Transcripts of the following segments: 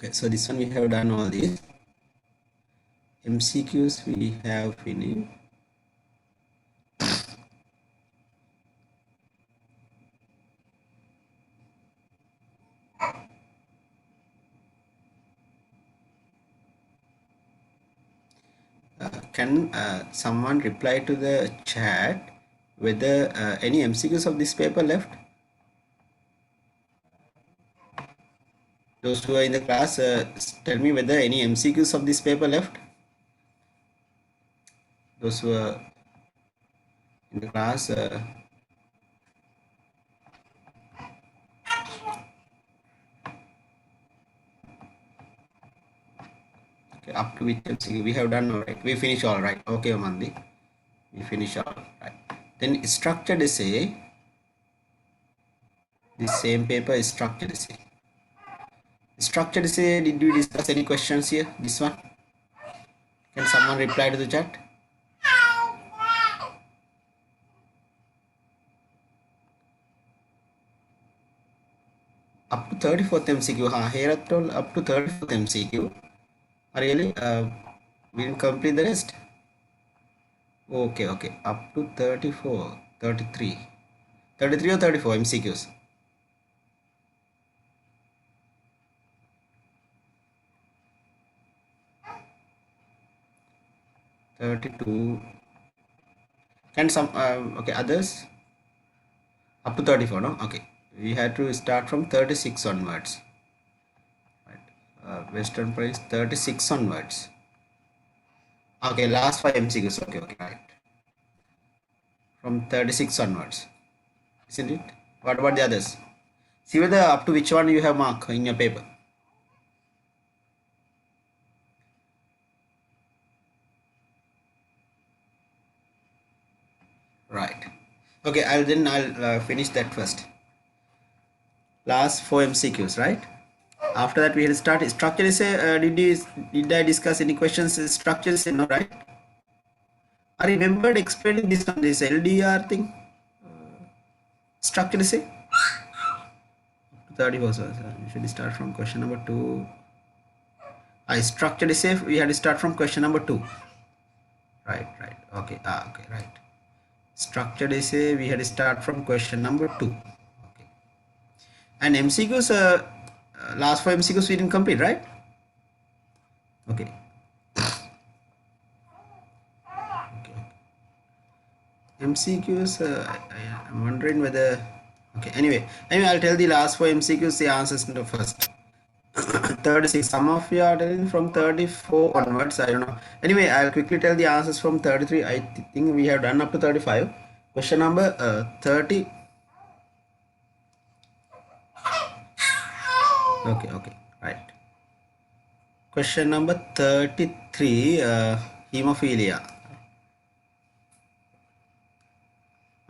Okay, so this one we have done all these. MCQs we have finished. Can someone reply to the chat whether any MCQs of this paper left? Those who are in the class, tell me whether any MCQs of this paper left. Those who are in the class, okay, up to which MCQ we have done all right. We finish all right. Okay, Mandi, we finish all right. Then structured essay. The same paper is structured essay. Structured essay. Did we discuss any questions here? This one. Can someone reply to the chat? Up to 34th MCQ. Here at all up to 34th MCQ. Really? We didn't complete the rest. Okay, okay. Up to 34, 33. 33 or 34 MCQs. 32. Can some okay, others? Up to 34, no? Okay. We had to start from 36 onwards. Right. Western price 36 onwards. Okay, last 5 MCQs. Okay, okay, right. From 36 onwards. Isn't it? What about the others? See whether up to which one you have marked in your paper. Right. Okay, I'll finish that first. Last 4 MCQs, right? After that we will start structure essay. Did I discuss any questions? Structure essay, no, right? I remembered explaining this on this LDR thing. Structure essay. 30 was we should start from question number 2. I structured essay. We had to start from question number 2. Right. Okay. Okay. Right. Structured essay. We had to start from question number 2. Okay. And MCQs. Last 4 MCQs we didn't complete, right? Okay. MCQs, I'm wondering whether, okay, anyway, I'll tell the last 4 MCQs, the answers in the first. 36, some of you are telling from 34 onwards, I don't know. Anyway, I'll quickly tell the answers from 33. I think we have done up to 35. Question number 30. Okay, right. Question number 33, hemophilia.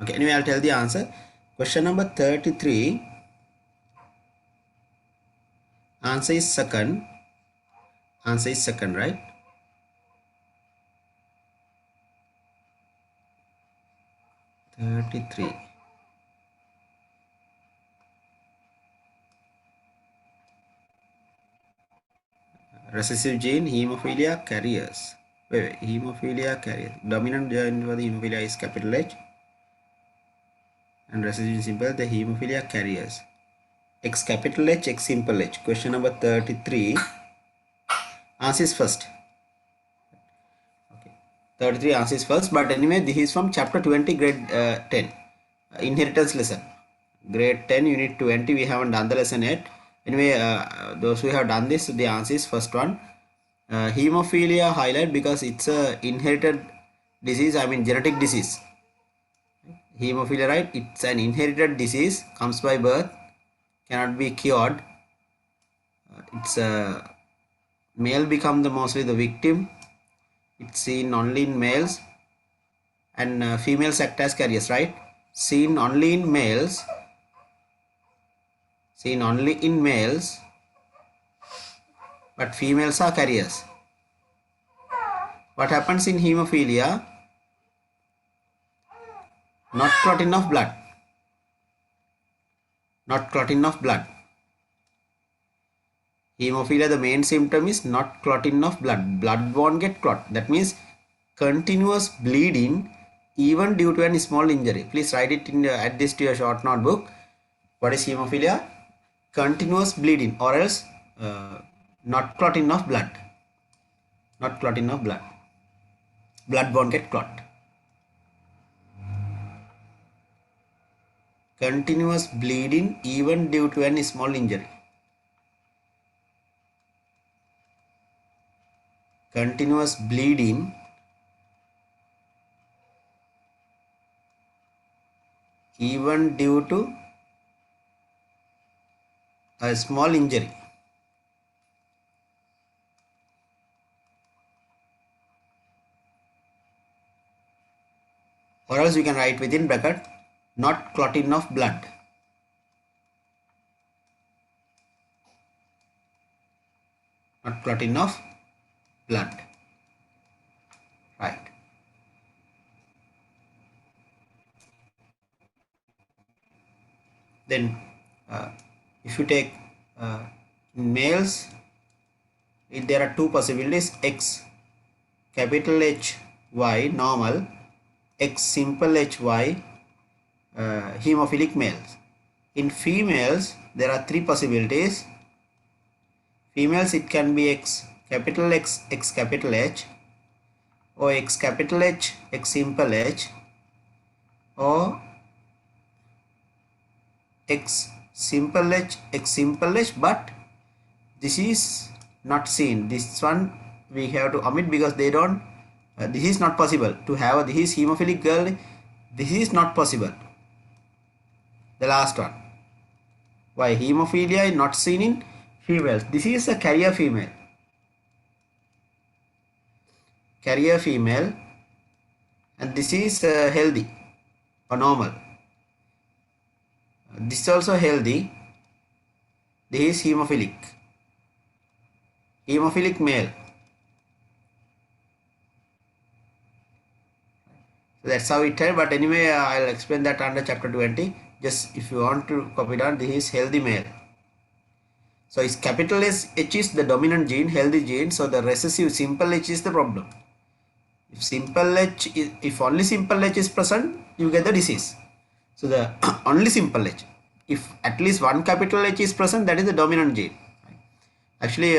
Okay, anyway, I'll tell the answer. Question number 33. Answer is second. Answer is second, right? (33). Recessive gene, hemophilia carriers. Wait, hemophilia carriers. Dominant gene for the hemophilia is capital H. And recessive gene symbol, the hemophilia carriers. X capital H, X simple H. Question number 33. Answer is first. Okay. 33 answer is first, but anyway, this is from chapter 20, grade 10. Inheritance lesson. Grade 10, unit 20. We haven't done the lesson yet. Anyway, those who have done this, the answer is first one. Hemophilia highlight because it's a inherited disease, I mean genetic disease. Hemophilia, right? It's an inherited disease, comes by birth, cannot be cured. It's a male become the mostly the victim. It's seen only in males, and females act as carriers, right? Seen only in males. Seen only in males, but females are carriers. What happens in hemophilia? Not clotting of blood. Not clotting of blood. Hemophilia, the main symptom is not clotting of blood. Blood won't get clot. That means continuous bleeding even due to a small injury. Please write it in add this to your short notebook. What is hemophilia? Continuous bleeding or else not clotting of blood. Not clotting of blood. Blood won't get clot. Continuous bleeding even due to any small injury. Continuous bleeding even due to a small injury. Or else you can write within bracket not clotting of blood. Not clotting of blood. Right. Then if you take males, there are two possibilities: X capital H Y normal, X simple H Y hemophilic males. In females there are three possibilities. Females, it can be X capital X X capital H, or X capital H X simple H, or X simple H X simple H, but this is not seen. This one we have to omit because they don't this is not possible to have this hemophilic girl. This is not possible. The last one, why hemophilia is not seen in females? This is a carrier female. Carrier female, and this is healthy or normal. This is also healthy. This is hemophilic. Hemophilic male. So that's how it is. But anyway, I'll explain that under chapter 20. Just if you want to copy down, this is healthy male. So is capital H is the dominant gene, healthy gene. So the recessive simple H is the problem. If simple H is, if only simple H is present, you get the disease. So the only simple H. If at least one capital H is present, that is the dominant gene. Actually,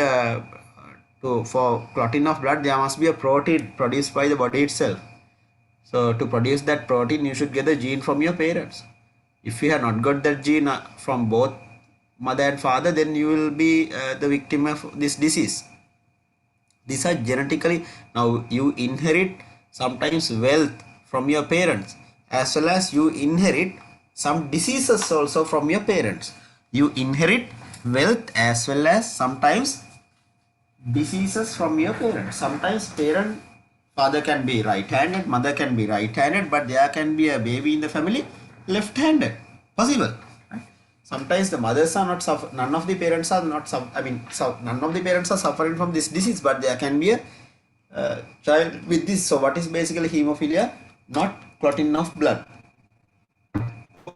for clotting of blood, there must be a protein produced by the body itself. So to produce that protein, you should get the gene from your parents. If you have not got that gene from both mother and father, then you will be the victim of this disease. These are genetically, now you inherit sometimes wealth from your parents, as well as you inherit some diseases also from your parents. You inherit wealth as well as sometimes diseases from your parents. Sometimes father can be right-handed, mother can be right-handed, but there can be a baby in the family left-handed. Possible. Right? Sometimes the mothers are not suffering, none of the parents are not none of the parents are suffering from this disease, but there can be a child with this. So what is basically hemophilia? Not clotting of blood.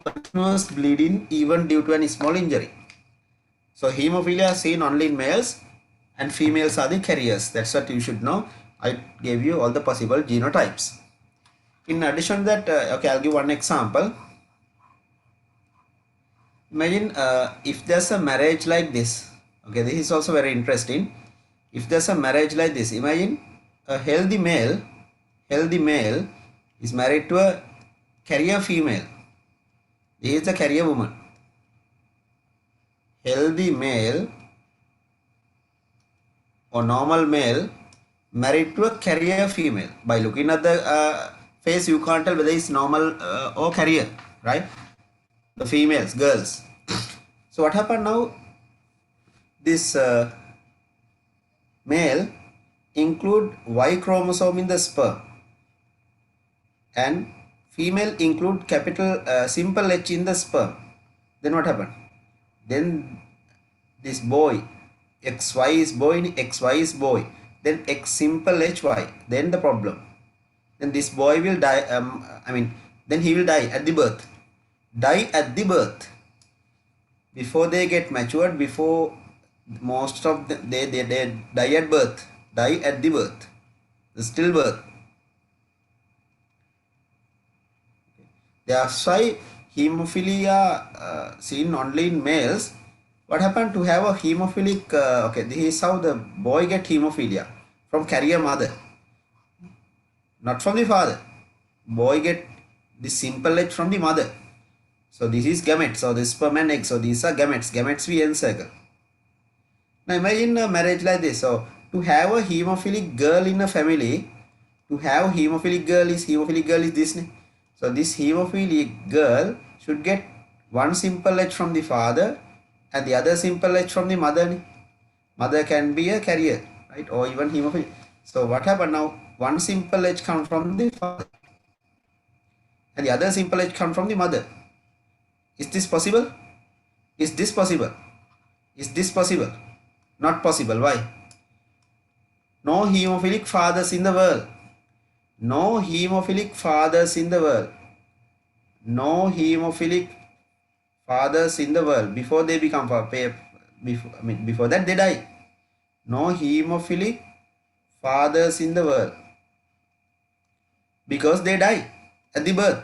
Continuous bleeding even due to any small injury. So hemophilia is seen only in males, and females are the carriers. That's what you should know. I gave you all the possible genotypes. In addition to that, okay, I'll give one example. Imagine if there's a marriage like this. Okay, this is also very interesting. If there's a marriage like this, imagine a healthy male is married to a carrier female. This is the carrier woman. Healthy male or normal male married to a carrier female. By looking at the face, you can't tell whether it's normal or carrier, right? The females, girls. So what happened now? This male include Y chromosome in the sperm, and female include capital simple H in the sperm. Then what happened? Then this boy, XY is boy, XY is boy. Then X simple HY. Then the problem. Then this boy will die. Then he will die at the birth. Die at the birth. Before they get matured, before Most of them, they die at birth, die at the birth, the stillbirth. That's why hemophilia seen only in males. What happened to have a hemophilic? Okay, this is how the boy get hemophilia from carrier mother, not from the father. Boy get the simple H from the mother. So this is gametes. So this sperm and egg. So these are gametes. Gametes we encircle. Now imagine a marriage like this. So to have a hemophilic girl in a family, to have hemophilic girl is this. So this hemophilic girl should get one simple H from the father and the other simple H from the mother. Mother can be a carrier, right? Or even hemophilic. So what happened now? One simple H comes from the father and the other simple H comes from the mother. Is this possible? Is this possible? Is this possible? Not possible. Why? No hemophilic fathers in the world. No hemophilic fathers in the world. No hemophilic fathers in the world before they become before that they die. No hemophilic fathers in the world because they die at the birth.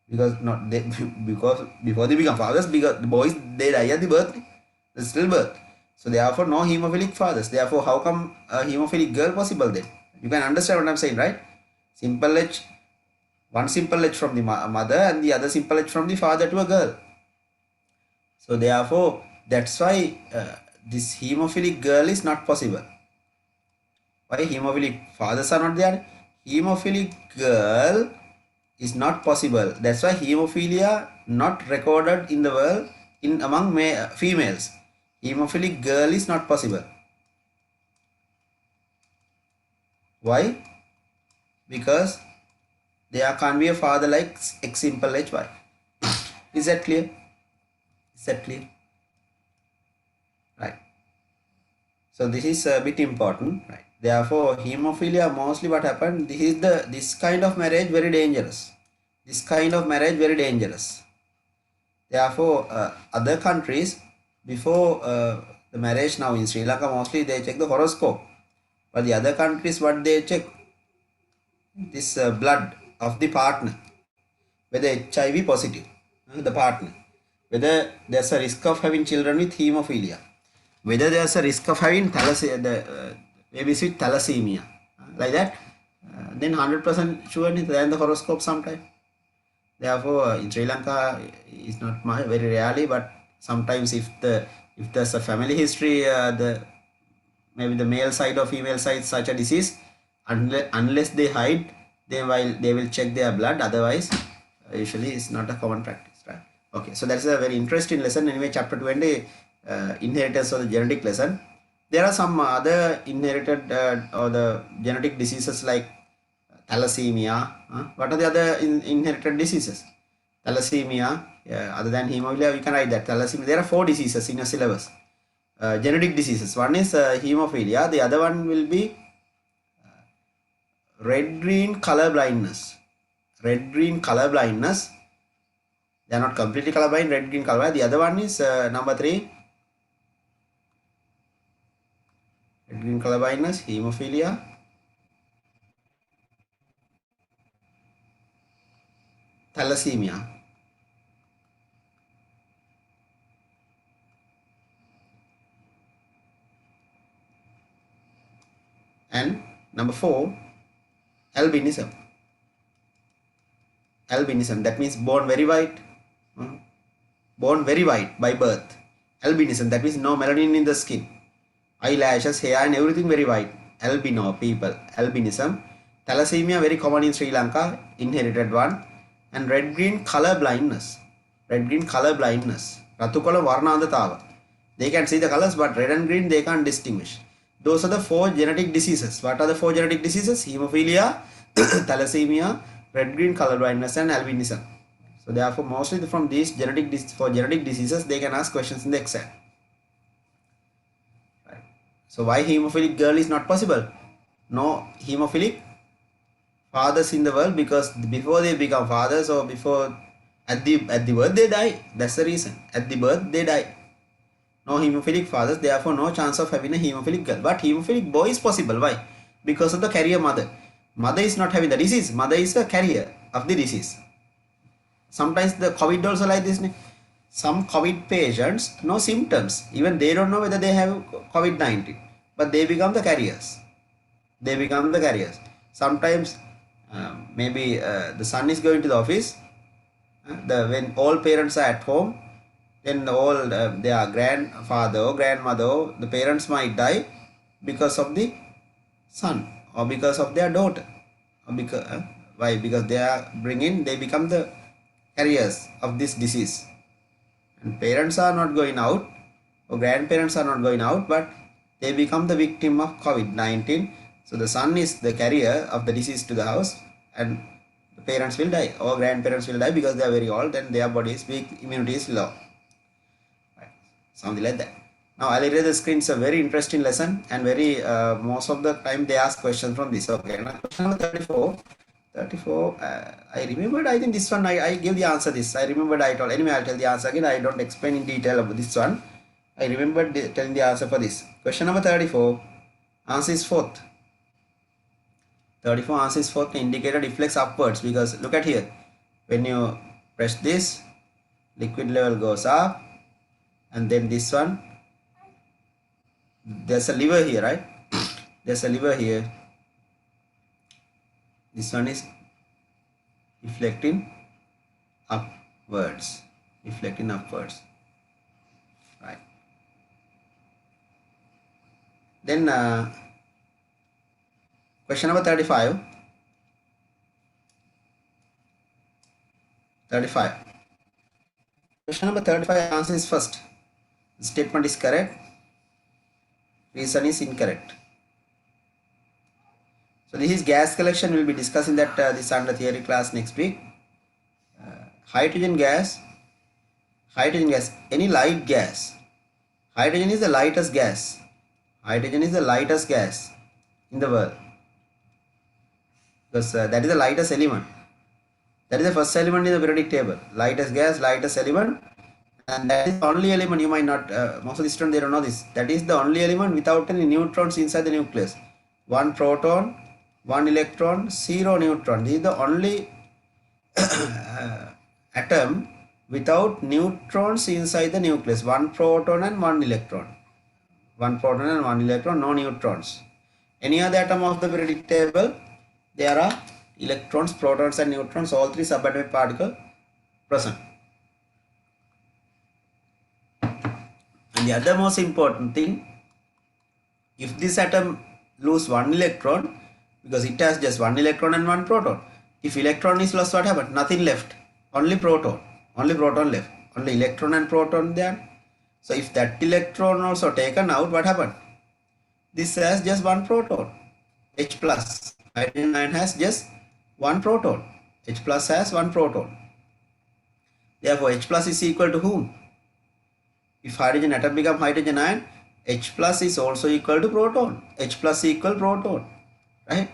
Because not they because before they become fathers, because the boys they die at the birth, the stillbirth. So therefore no hemophilic fathers. Therefore how come a hemophilic girl possible then? You can understand what I'm saying, right? Simple H, one simple H from the mother and the other simple H from the father to a girl. So therefore that's why this hemophilic girl is not possible. Why hemophilic fathers are not there? Hemophilic girl is not possible. That's why hemophilia not recorded in the world in among females. Hemophilic girl is not possible. Why? Because there can't be a father like X simple HY. Is that clear? Is that clear? Right. So this is a bit important, right? Therefore, hemophilia mostly what happened, this kind of marriage very dangerous. This kind of marriage very dangerous. Therefore, other countries before the marriage now in Sri Lanka mostly they check the horoscope, but the other countries what they check this blood of the partner, whether HIV positive, the partner, whether there's a risk of having children with hemophilia, whether there's a risk of having babies with thalassemia, like that, then 100% sure than the horoscope sometime. Therefore, in Sri Lanka, it's not very rarely, but sometimes if there's a family history, maybe the male side or female side such a disease, unless they hide, they will check their blood. Otherwise, usually it's not a common practice, right? Okay, so that's a very interesting lesson. Anyway, chapter 20, inheritance of the genetic lesson. There are some other inherited or the genetic diseases like thalassemia. What are the other inherited diseases? Thalassemia, other than hemophilia, we can write that. Thalassemia. There are 4 diseases in your syllabus. Genetic diseases. One is hemophilia. The other one will be red-green color blindness. Red-green color blindness. They are not completely colorblind. Red-green color. The other one is number 3. Red-green color blindness, hemophilia. Thalassemia. And number 4, albinism. Albinism, that means born very white. Born very white by birth. Albinism, that means no melanin in the skin. Eyelashes, hair and everything very white. Albino people, albinism. Thalassemia, very common in Sri Lanka, inherited one. And red-green color blindness. Red-green color blindness. Ratukala varnandatawa. They can see the colors, but red and green they can't distinguish. Those are the 4 genetic diseases. What are the 4 genetic diseases? Hemophilia, thalassemia, red-green color blindness and albinism. So therefore, mostly from these genetic diseases, they can ask questions in the exam. Right. So why hemophilic girl is not possible? No hemophilic fathers in the world, because before they become fathers or before at the birth they die. That's the reason. At the birth they die. No hemophilic fathers, therefore no chance of having a hemophilic girl. But hemophilic boy is possible. Why? Because of the carrier mother. Mother is not having the disease. Mother is the carrier of the disease. Sometimes the COVID also like this. Some COVID patients, no symptoms. Even they don't know whether they have COVID-19. But they become the carriers. They become the carriers. Sometimes maybe the son is going to the office. When all parents are at home, then all their grandfather or grandmother, the parents might die because of the son or because of their daughter. Or because, why? Because they become the carriers of this disease. And parents are not going out or grandparents are not going out, but they become the victim of COVID-19. So the son is the carrier of the disease to the house, and the parents will die or grandparents will die because they are very old and their body is weak, immunity is low. Right. Something like that. Now I'll erase the screen. It's a very interesting lesson and very most of the time they ask questions from this. Okay, now question number 34. I remembered, I think this one I gave the answer this. I remembered I told. Anyway, I'll tell the answer again. I don't explain in detail about this one. I remembered telling the answer for this. Question number 34. Answer is fourth. 34 answer is fourth. Indicator deflects upwards because look at here. When you press this, liquid level goes up, and then this one, there's a lever here, right? There's a lever here. This one is deflecting upwards. Deflecting upwards. Right. Then question number 35. 35. Question number 35 answer is first. The statement is correct. Reason is incorrect. So this is gas collection. We will be discussing that this under theory class next week. Hydrogen gas, any light gas. Hydrogen is the lightest gas. Hydrogen is the lightest gas in the world because that is the lightest element. That is the first element in the periodic table. Lightest gas, lightest element, and that is the only element. You might not, most of the students they don't know this. That is the only element without any neutrons inside the nucleus. One proton, one electron, zero neutron. This is the only atom without neutrons inside the nucleus. One proton and one electron. One proton and one electron, no neutrons. Any other atom of the periodic table, there are electrons, protons and neutrons, all three subatomic particles present. And the other most important thing, if this atom lose one electron, because it has just one electron and one proton, if electron is lost, what happened? Nothing left, only proton left, only electron and proton there. So if that electron also taken out, what happened? This has just one proton, H plus. Hydrogen ion has just one proton. H plus has one proton. Therefore, H plus is equal to whom? If hydrogen atom become hydrogen ion, H plus is also equal to proton. H plus equal proton, right?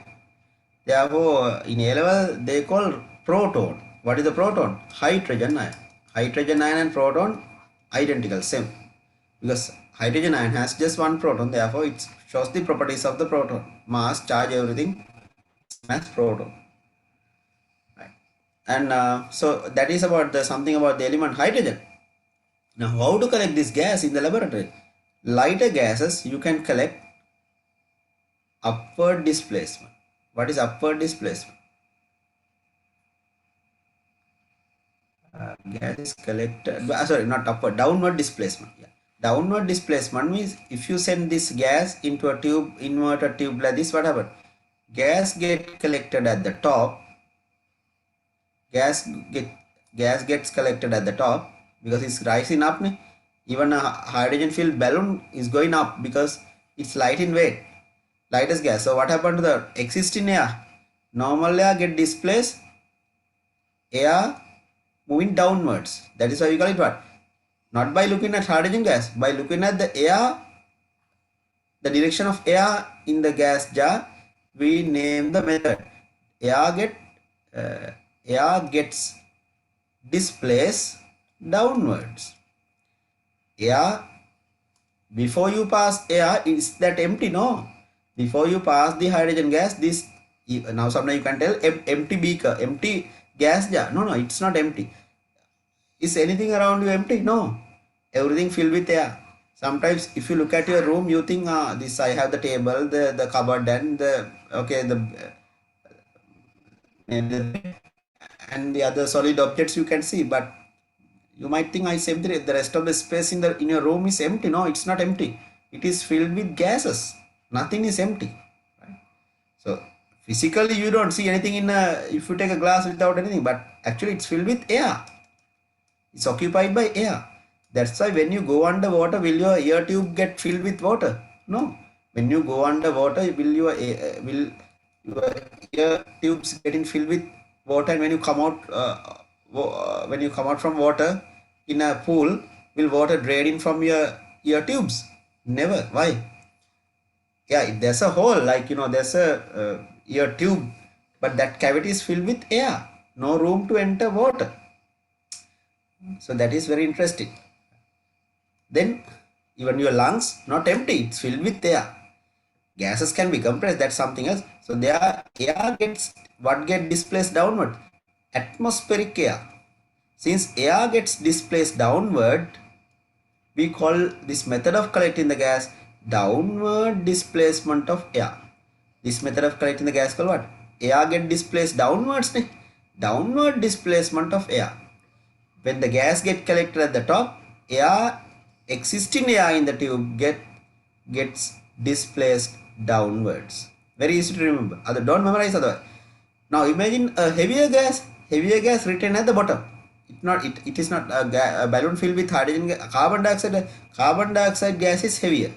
Therefore, in A level they call proton. What is the proton? Hydrogen ion. Hydrogen ion and proton identical, same. Because hydrogen ion has just one proton, therefore it shows the properties of the proton. Mass, charge, everything, mass, proton. Right. And so that is about something about the element hydrogen. Now how to collect this gas in the laboratory? Lighter gases you can collect upward displacement. What is upward displacement? Gas is collected, sorry, not upward, downward displacement. Yeah. Downward displacement means if you send this gas into a tube, inverted tube like this, what happens? Gas get collected at the top. Gas gets collected at the top because it's rising up. Even a hydrogen filled balloon is going up because it's light in weight, lightest gas. So what happened to the existing air? Normal air get displaced, air moving downwards. That is why we call it what? Not by looking at hydrogen gas, by looking at the air, the direction of air in the gas jar, we name the method. Air gets displaced downwards. Air Before you pass air, is that empty? No. Before you pass the hydrogen gas, this now sometimes you can tell empty beaker, empty gas jar. No, it's not empty. Is anything around you empty? No. Everything filled with air. Sometimes if you look at your room, you think, this I have the table, the cupboard, and and the other solid objects you can see, but you might think it's empty. The rest of the space in your room is empty. No, it's not empty. It is filled with gases. Nothing is empty. Right? So physically you don't see anything if you take a glass without anything, but actually it's filled with air. It's occupied by air. That's why when you go underwater, will your ear tube get filled with water? No. When you go underwater, will your ear tubes getting filled with water? And when you come out from water in a pool, will water drain in from your ear tubes? Never. Why? Yeah, there's a hole, there's a ear tube, but that cavity is filled with air. No room to enter water. So that is very interesting. Then even your lungs not empty, it's filled with air. Gases can be compressed, that's something else. So air gets displaced downward? Atmospheric air. Since air gets displaced downward, we call this method of collecting the gas downward displacement of air. This method of collecting the gas called what? Air get displaced downwards. Downward displacement of air. When the gas get collected at the top, existing air in the tube gets displaced downwards. Very easy to remember. Don't memorize otherwise. Now imagine a heavier gas written at the bottom. It is not a balloon filled with hydrogen, carbon dioxide. Carbon dioxide gas is heavier.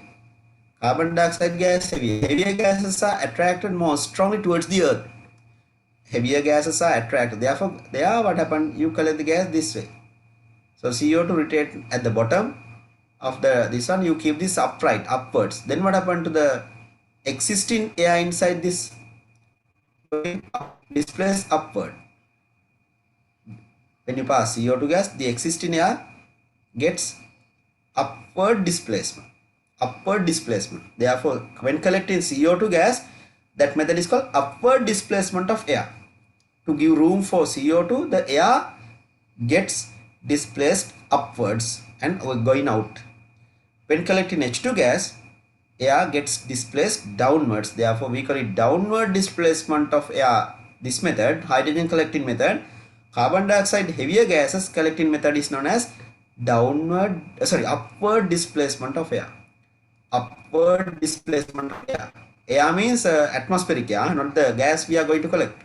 Carbon dioxide gas heavier. Heavier gases are attracted more strongly towards the earth. Heavier gases are attracted. Therefore, what happened? You collect the gas this way. So CO2 written at the bottom of this one. You keep this upright, upwards. Then what happened to the existing air inside this? Displaced upward. When you pass CO2 gas, the existing air gets upward displacement. Therefore, when collecting CO2 gas, that method is called upward displacement of air. To give room for CO2, the air gets displaced upwards and going out. When collecting H2 gas, air gets displaced downwards. Therefore, we call it downward displacement of air. This method, hydrogen collecting method. Carbon dioxide heavier gases collecting method is known as upward displacement of air. Upward displacement of air. Air means atmospheric air, not the gas we are going to collect.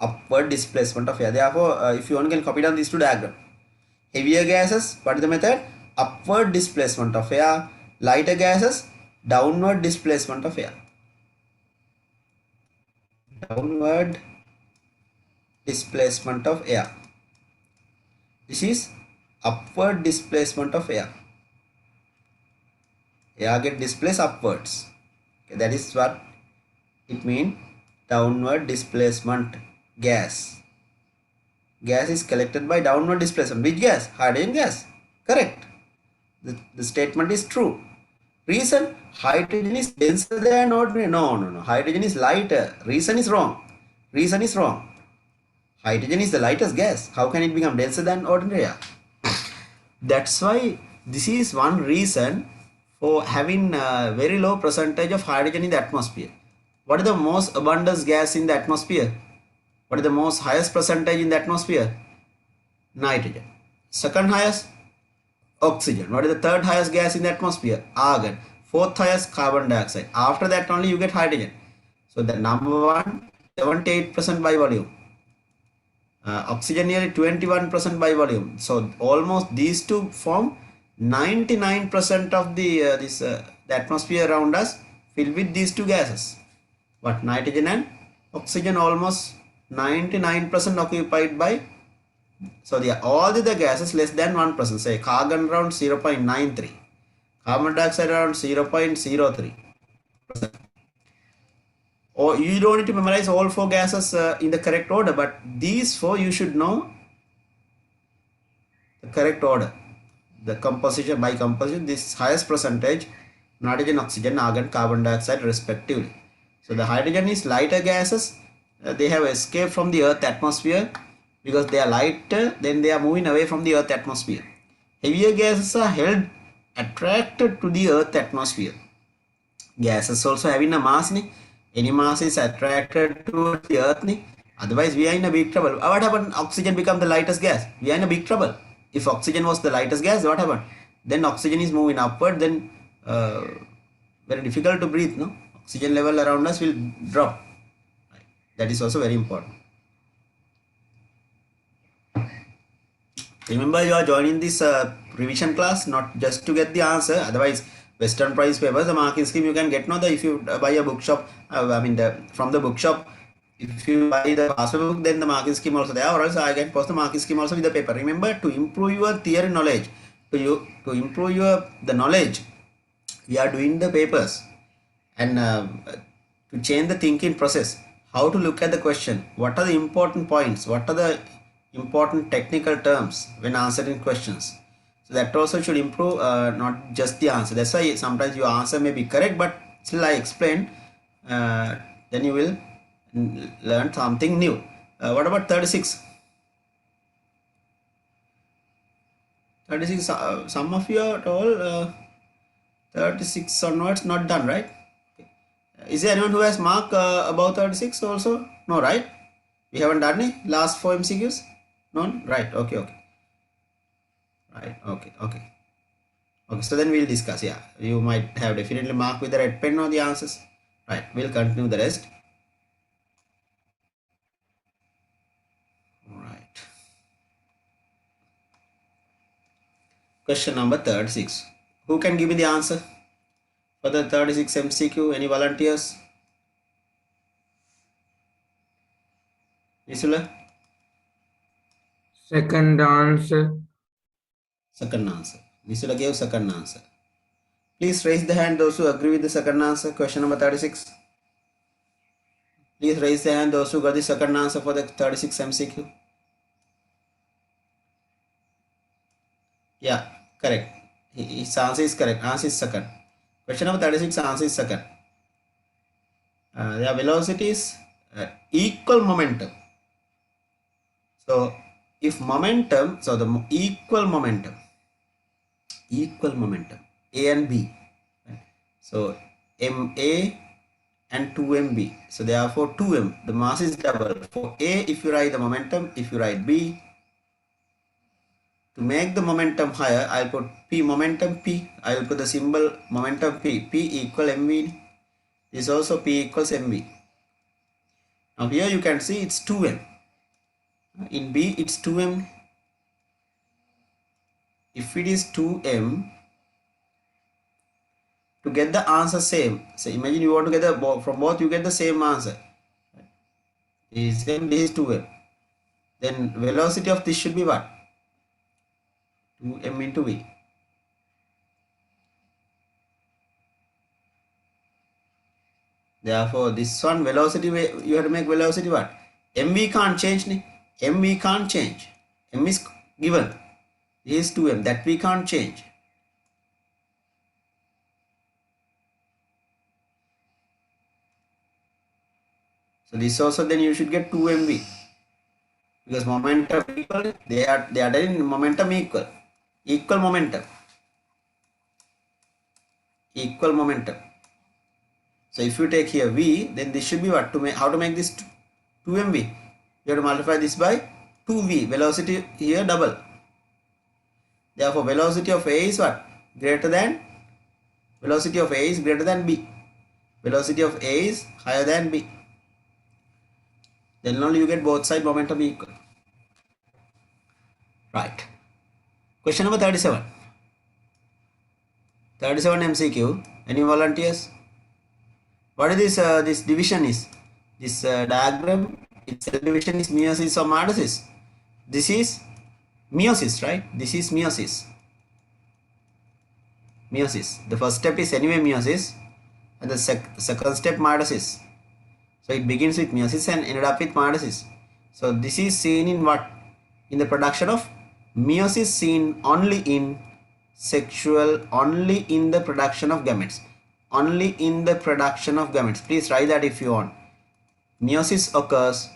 Upward displacement of air. Therefore, if you want, can copy down these two diagrams. Heavier gases, what is the method? Upward displacement of air. Lighter gases, downward displacement of air. Downward displacement of air. This is upward displacement of air. Air get displaced upwards. Okay, that is what it means. Downward displacement gas. Gas is collected by downward displacement. Which gas? Hydrogen gas. Correct. The statement is true. Reason? Hydrogen is denser than ordinary. No. Hydrogen is lighter. Reason is wrong. Hydrogen is the lightest gas. How can it become denser than ordinary air? That's why this is one reason for having a very low percentage of hydrogen in the atmosphere. What is the most abundant gas in the atmosphere? What is the most highest percentage in the atmosphere? Nitrogen. Second highest? Oxygen. What is the third highest gas in the atmosphere? Argon. Fourth highest? Carbon dioxide. After that only you get hydrogen. So the number one, 78% by volume. Oxygen nearly 21% by volume. So almost these two form 99% of the atmosphere around us filled with these two gases. What? Nitrogen and oxygen almost 99% occupied by. So all the gases less than 1%. Say carbon around 0.93, carbon dioxide around 0.03%. Or you don't need to memorize all four gases in the correct order, but these four you should know the correct order. the composition, by composition, this highest percentage nitrogen, oxygen, argon, carbon dioxide respectively. So the hydrogen is lighter gases. They have escaped from the earth atmosphere because they are lighter, then they are moving away from the earth atmosphere. Heavier gases are held attracted to the earth atmosphere. Gases also having a mass ni. Any mass is attracted to the earth ni. Otherwise we are in a big trouble. What happened? Oxygen become the lightest gas. We are in a big trouble. If oxygen was the lightest gas, what happened? Then oxygen is moving upward, then very difficult to breathe, no? Oxygen level around us will drop. That is also very important. Remember, you are joining this revision class not just to get the answer. Otherwise, Western price papers, the marking scheme you can get now. If you buy a bookshop, from the bookshop, if you buy the past book, then the marking scheme also there. Or else I can post the marking scheme also with the paper. Remember, to improve your theory knowledge, to improve the knowledge, we are doing the papers, and to change the thinking process, how to look at the question, what are the important points, what are the important technical terms when answering questions. So that also should improve, not just the answer. That's why sometimes your answer may be correct, but still I explained, then you will learn something new. What about 36? 36, some of you are told 36 onwards not done, right? Is there anyone who has marked about 36 also? No, right? We haven't done any last 4 MCQs? None? Right, okay. Right, okay. So then we'll discuss, yeah. You might have definitely marked with the red pen on the answers. Right, we'll continue the rest. Right. Question number 36. Who can give me the answer for the 36 MCQ? Any volunteers? Nisula? Second answer. Second answer. Nisula gave second answer. Please raise the hand those who agree with the second answer. Question number 36. Please raise the hand those who got the second answer for the 36 MCQ. Yeah, correct. His answer is correct. Answer is second. Question number 36, answer is second. The velocity is equal momentum. So if momentum, so the equal momentum, A and B. Right? So MA and 2MB. So therefore 2M, the mass is double. For A, if you write the momentum, if you write B, to make the momentum higher, I'll put P momentum P. I'll put the symbol momentum P. P equal MV. This also P equals MV. Now here you can see it's 2M. In B it's 2M. If it is 2M, to get the answer same. So imagine you want to get from both you get the same answer. This is 2M. Then velocity of this should be what? 2M into V. Therefore, this one velocity, you have to make velocity what? MV can't change. MV can't change. M is given. This is 2M. That we can't change. So this also then you should get 2MV. Because momentum equal, they are in momentum equal. Equal momentum. So if you take here V, then this should be what? How to make this 2MV? You have to multiply this by 2V. Velocity here double. Therefore, velocity of A is what? Velocity of A is greater than B. Velocity of A is higher than B. Then only you get both side momentum equal. Right. Question number 37. 37 MCQ. Any volunteers? What is this division is? This diagram, its cell division is meiosis or mitosis. This is meiosis, right? This is meiosis. The first step is anyway meiosis, and the second step mitosis. So it begins with meiosis and ended up with mitosis. So this is seen in what? In the production of meiosis, seen only in sexual only in the production of gametes. Only in the production of gametes. Please write that if you want. Meiosis occurs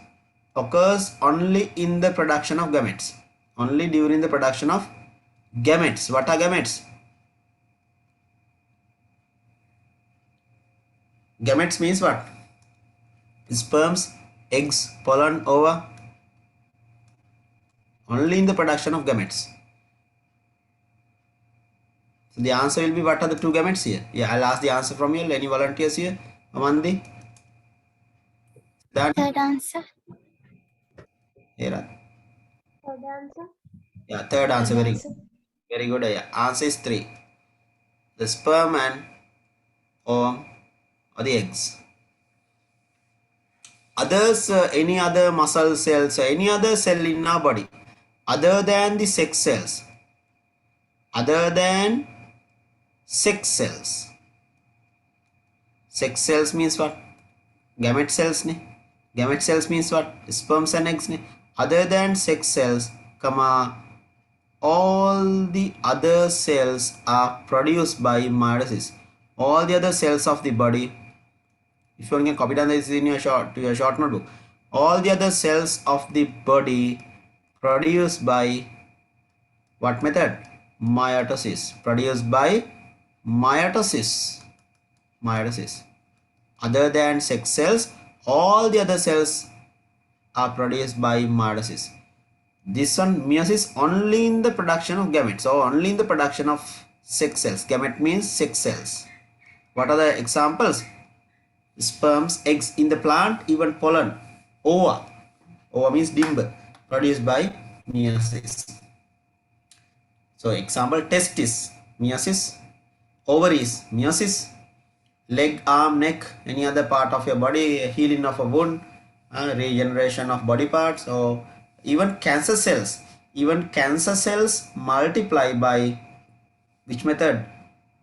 only in the production of gametes. Only during the production of gametes. What are gametes? Gametes means what? Sperms, eggs, pollen, ova. Only in the production of gametes. So the answer will be, what are the two gametes here? Yeah, I'll ask the answer from you. Any volunteers here? Amandi? Third answer. Hera? Third answer. Yeah, third answer. Very good. Very good. Yeah. Answer is 3. The sperm and ovum or the eggs. Others, any other muscle cells, any other cell in our body other than the sex cells, other than sex cells. Sex cells means what? Gamete cells ne. Gamete cells means what? Sperms and eggs ne. Other than sex cells, comma, all the other cells are produced by meiosis. All the other cells of the body, if you can copy down this in your short notebook, all the other cells of the body produced by what method? Mitosis. Produced by mitosis. Mitosis. Other than sex cells, all the other cells are produced by mitosis. This one, meiosis, only in the production of gametes, so only in the production of sex cells. Gamete means sex cells. What are the examples? Sperms, eggs in the plant, even pollen, ova. Ova means dimple, produced by meiosis. So example, testis, meiosis, ovaries, meiosis, leg, arm, neck, any other part of your body, healing of a wound, regeneration of body parts, or even cancer cells. Even cancer cells multiply by which method?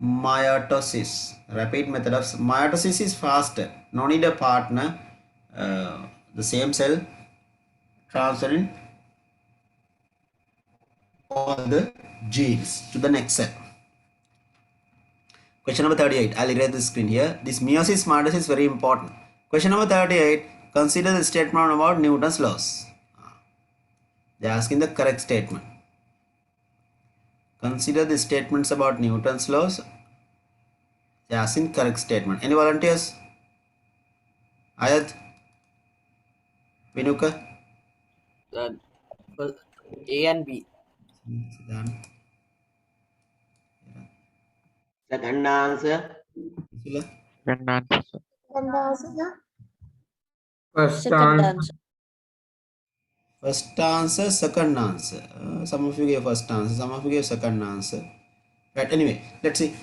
Mitosis. Rapid method of mitosis is faster. No need a partner. The same cell transferring all the genes to the next cell. Question number 38. I'll erase the screen here. This meiosis mitosis is very important. Question number 38. Consider the statement about Newton's laws. They are asking the correct statement. Consider the statements about Newton's laws. They are asking correct statement. Any volunteers? Ayat? Vinuka? A and B. Second answer. Second answer. Second answer. First Second answer. answer. First answer, second answer. Some of you gave first answer, some of you gave second answer. Right, anyway, let's see.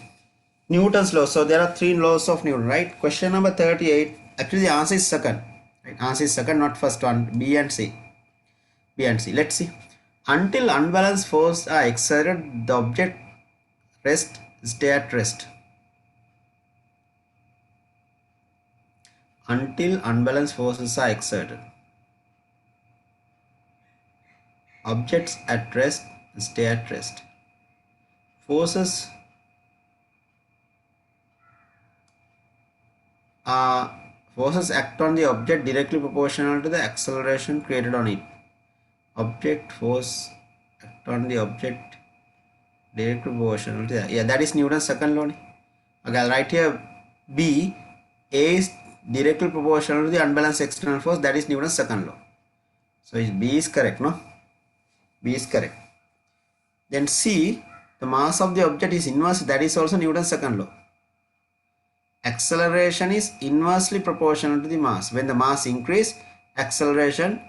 Newton's law. So there are 3 laws of Newton, right? Question number 38. Actually, the answer is second. Right? Answer is second, not first one. B and C. B and C. Let's see. Until unbalanced force are exerted, the object stay at rest. Until unbalanced forces are exerted, objects at rest stay at rest. Forces act on the object directly proportional to the acceleration created on it. Object force act on the object directly proportional to that. Yeah, that is Newton's second law. Okay, I'll write here B. A is directly proportional to the unbalanced external force. That is Newton's second law. So B is correct, no? B is correct. Then C, the mass of the object is inverse. That is also Newton's second law. Acceleration is inversely proportional to the mass. When the mass increase, acceleration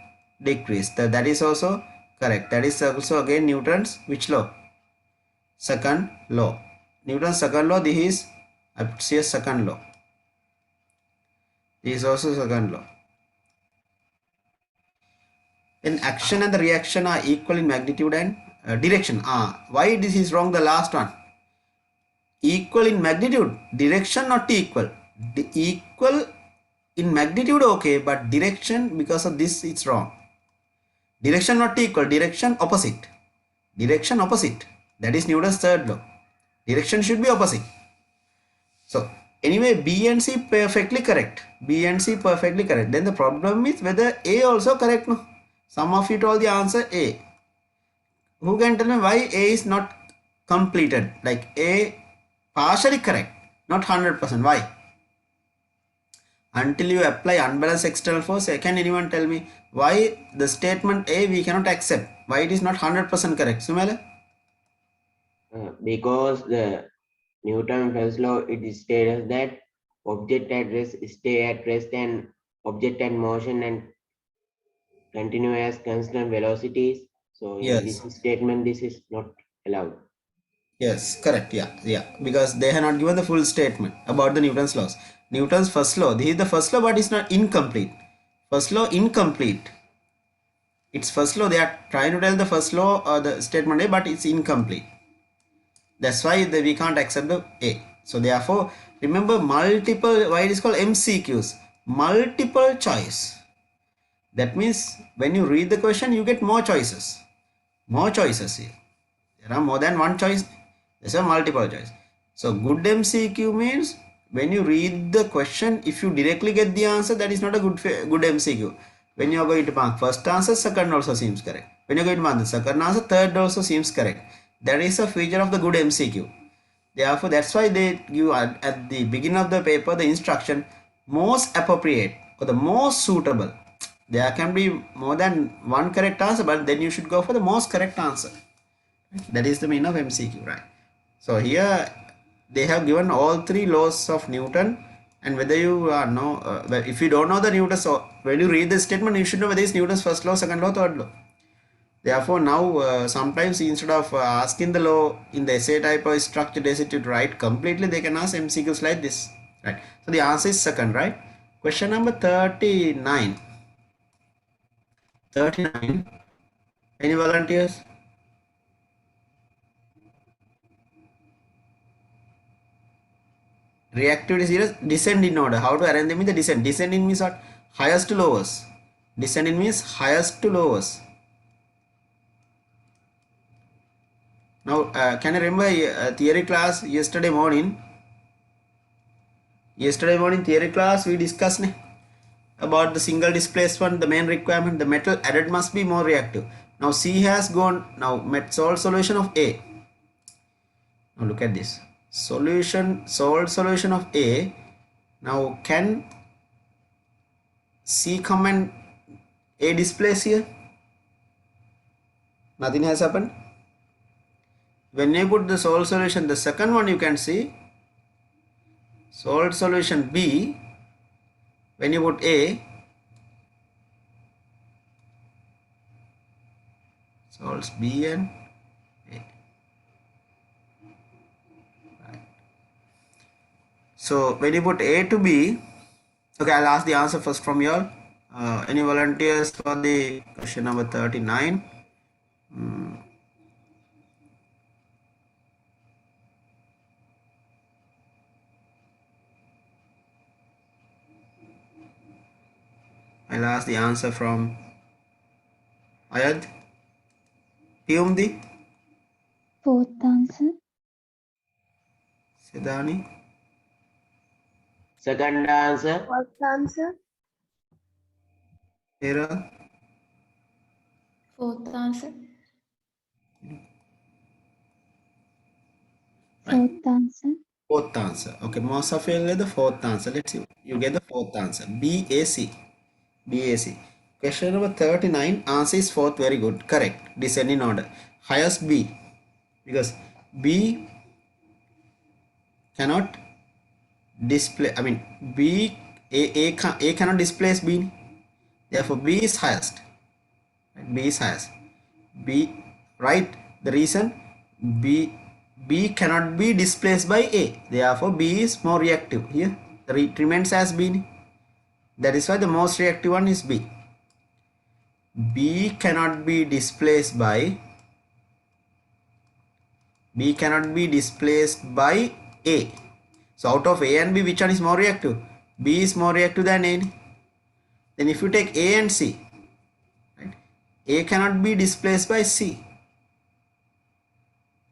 decrease. That is also correct. That is also again Newton's which law? Second law. Newton's second law. This is, I put here second law. This is also second law. Then action and the reaction are equal in magnitude and direction. Why this is wrong? The last one. Equal in magnitude, direction not equal. Equal in magnitude okay, but direction, because of this it's wrong. Direction not equal, direction opposite. Direction opposite. That is Newton's third law. Direction should be opposite. So anyway, B and C perfectly correct. B and C perfectly correct. Then the problem is whether A also correct. No. Some of you told the answer A. Who can tell me why A is not completed? Like A partially correct, not 100%. Why? Until you apply unbalanced external force, can anyone tell me why the statement A we cannot accept? Why it is not 100% correct? Sumela? Because the Newton first law, it is stated that object at rest stay at rest and object at motion and continue as constant velocities. So in Yes. this statement, this is not allowed. Yes, correct. Yeah. Because they have not given the full statement about the Newton's laws. Newton's first law. This is the first law, but it's not incomplete. First law incomplete. It's first law. They are trying to tell the first law or the statement A, but it's incomplete. That's why we can't accept the A. So therefore, remember multiple. Why it is called MCQs? Multiple choice. That means when you read the question, you get more choices. More choices here. There are more than one choice. There's a multiple choice. So good MCQ means when you read the question, if you directly get the answer, that is not a good MCQ. When you are going to mark first answer, second also seems correct. When you are going to mark the second answer, third also seems correct. That is a feature of the good MCQ. Therefore, that's why they give at the beginning of the paper the instruction most appropriate or the most suitable. There can be more than one correct answer, but then you should go for the most correct answer. That is the meaning of MCQ, right? So here they have given all three laws of Newton, and whether you know, if you don't know the Newton, so when you read the statement, you should know whether it's Newton's first law, second law, third law. Therefore, now sometimes instead of asking the law in the essay type or structured essay to write completely, they can ask MCQs like this, right? So the answer is second, right? Question number 39. 39. Any volunteers? Reactivity series descend in order. How to arrange them in the descent? Descending means what? Highest to lowest. Descending means highest to lowest. Now, can you remember theory class yesterday morning? Yesterday morning theory class we discussed about the single displacement, the main requirement, the metal added must be more reactive. Now C has gone. Now solve solution of A. Now look at this solved solution of A. Now can C come and A displace here? Nothing has happened. When you put the solved solution, the second one you can see solved solution B. When you put A, solves B and A. Right. So when you put A to B, okay, I'll ask the answer first from you all. Any volunteers for the question number 39? I'll ask the answer from Ayad. Piyumdi, Fourth answer. Sidani, Second answer. Fourth answer. Hera, Fourth answer. right. Fourth answer. Fourth answer. Okay, most of you will get the fourth answer. Let's see. You get the fourth answer. BAC. BAC. Question number 39. Answer is fourth. Very good. Correct. Descend in order. Highest B. Because B cannot display. I mean B A cannot displace B. Therefore B is highest. Right? B is highest. B, right? The reason B cannot be displaced by A. Therefore B is more reactive. Here it remains as B. That is why the most reactive one is B. B cannot be displaced by A. So out of A and B, which one is more reactive? B is more reactive than A. Then if you take A and C, right? A cannot be displaced by C.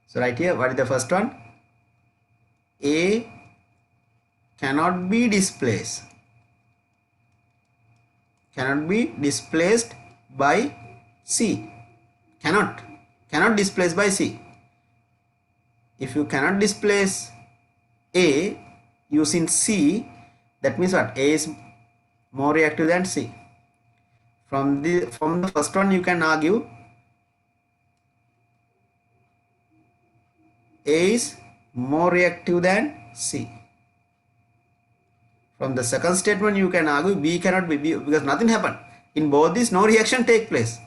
So right here, what is the first one? A cannot be displaced. Cannot be displaced by C. Cannot displace by C. If you cannot displace A using C, that means what? A is more reactive than C. From the first one you can argue A is more reactive than C. From the second statement you can argue B cannot be B because nothing happened. In both these no reaction take place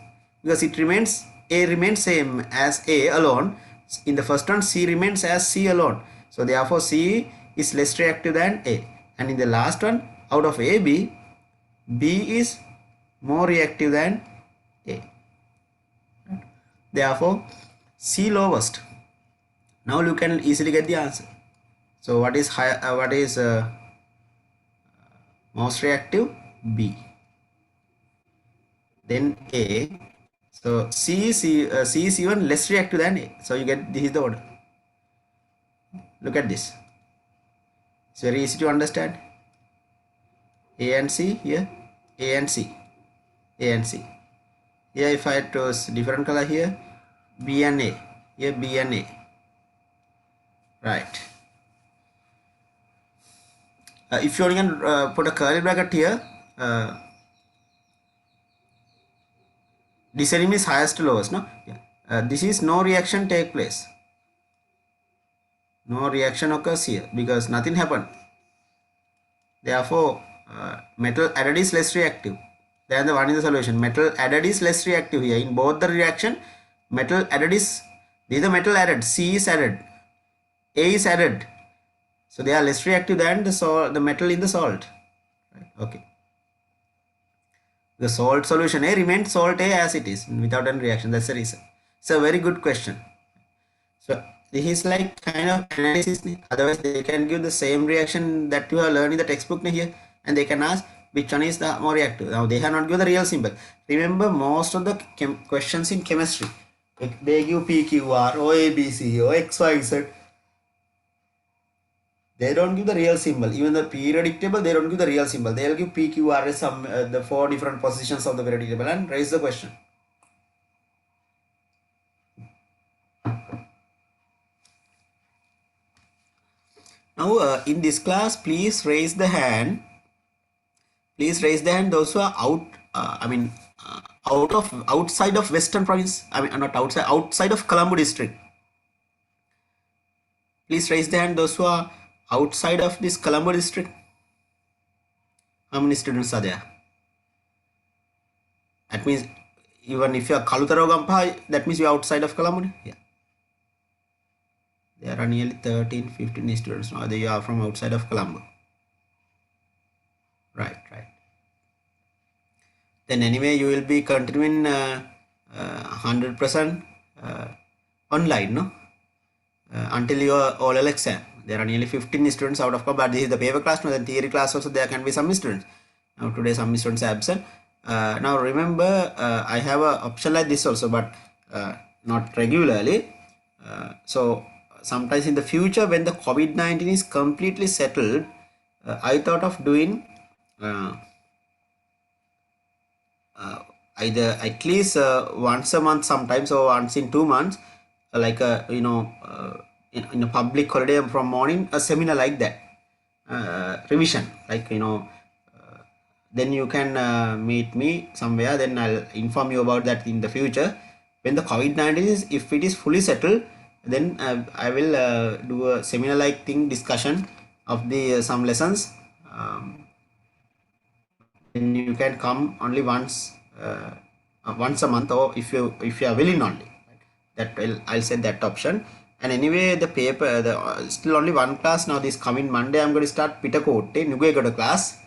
because it remains A remains same as A alone. In the first one C remains as C alone. So therefore C is less reactive than A. And in the last one out of A B is more reactive than A. Therefore C lowest. Now you can easily get the answer. So what is most reactive? B. Then A. So C is even less reactive than A. So you get, this is the order. Look at this. It's very easy to understand. A and C here. A and C. A and C. Here if I chose different color here, B and A. Here B and A. Right. If you only can put a curly bracket here, descending is highest to lowest, no? Yeah. This is no reaction take place. No reaction occurs here because nothing happened. Therefore, metal added is less reactive than the one in the solution. Metal added is less reactive here. In both the reaction, metal added is, this is the metal added, C is added, A is added. So they are less reactive than the metal in the salt. Right? Okay. The salt solution A remains salt A as it is without any reaction. That's the reason. It's a very good question. So this is like kind of analysis. Otherwise they can give the same reaction that you have learned in the textbook here, and they can ask which one is the more reactive. Now they have not given the real symbol. Remember, most of the questions in chemistry, they give PQR or ABC or XYZ. They don't give the real symbol. Even the periodic table, they don't give the real symbol. They'll give PQR as some the 4 different positions of the periodic table and raise the question. Now in this class, please raise the hand. Please raise the hand those who are outside of Western Province. Not outside, outside of Colombo district. Please raise the hand those who are outside of this Colombo district. How many students are there? That means even if you are Kalutaro Gampa, that means you are outside of Colombo. Yeah. There are nearly 13-15 students now. They are from outside of Colombo. Right. Then anyway, you will be continuing 100% online, no? Until your O-level exam. There are nearly 15 students out of, but this is the paper class, no? Then theory class also there can be some students. Now today some students are absent. Now remember, I have an option like this also, but not regularly. So sometimes in the future, when the COVID-19 is completely settled, I thought of doing either at least once a month sometimes, or once in 2 months, like a in a public holiday from morning, a seminar like that, revision, like then you can meet me somewhere, then I'll inform you about that in the future. When the COVID-19 is, if it is fully settled, then I will do a seminar like thing, discussion of the some lessons. Then you can come only once a month, or if you are willing only, that I'll set that option. And anyway, the paper, still only one class now. This coming Monday I'm going to start Pitakote Nugegoda class.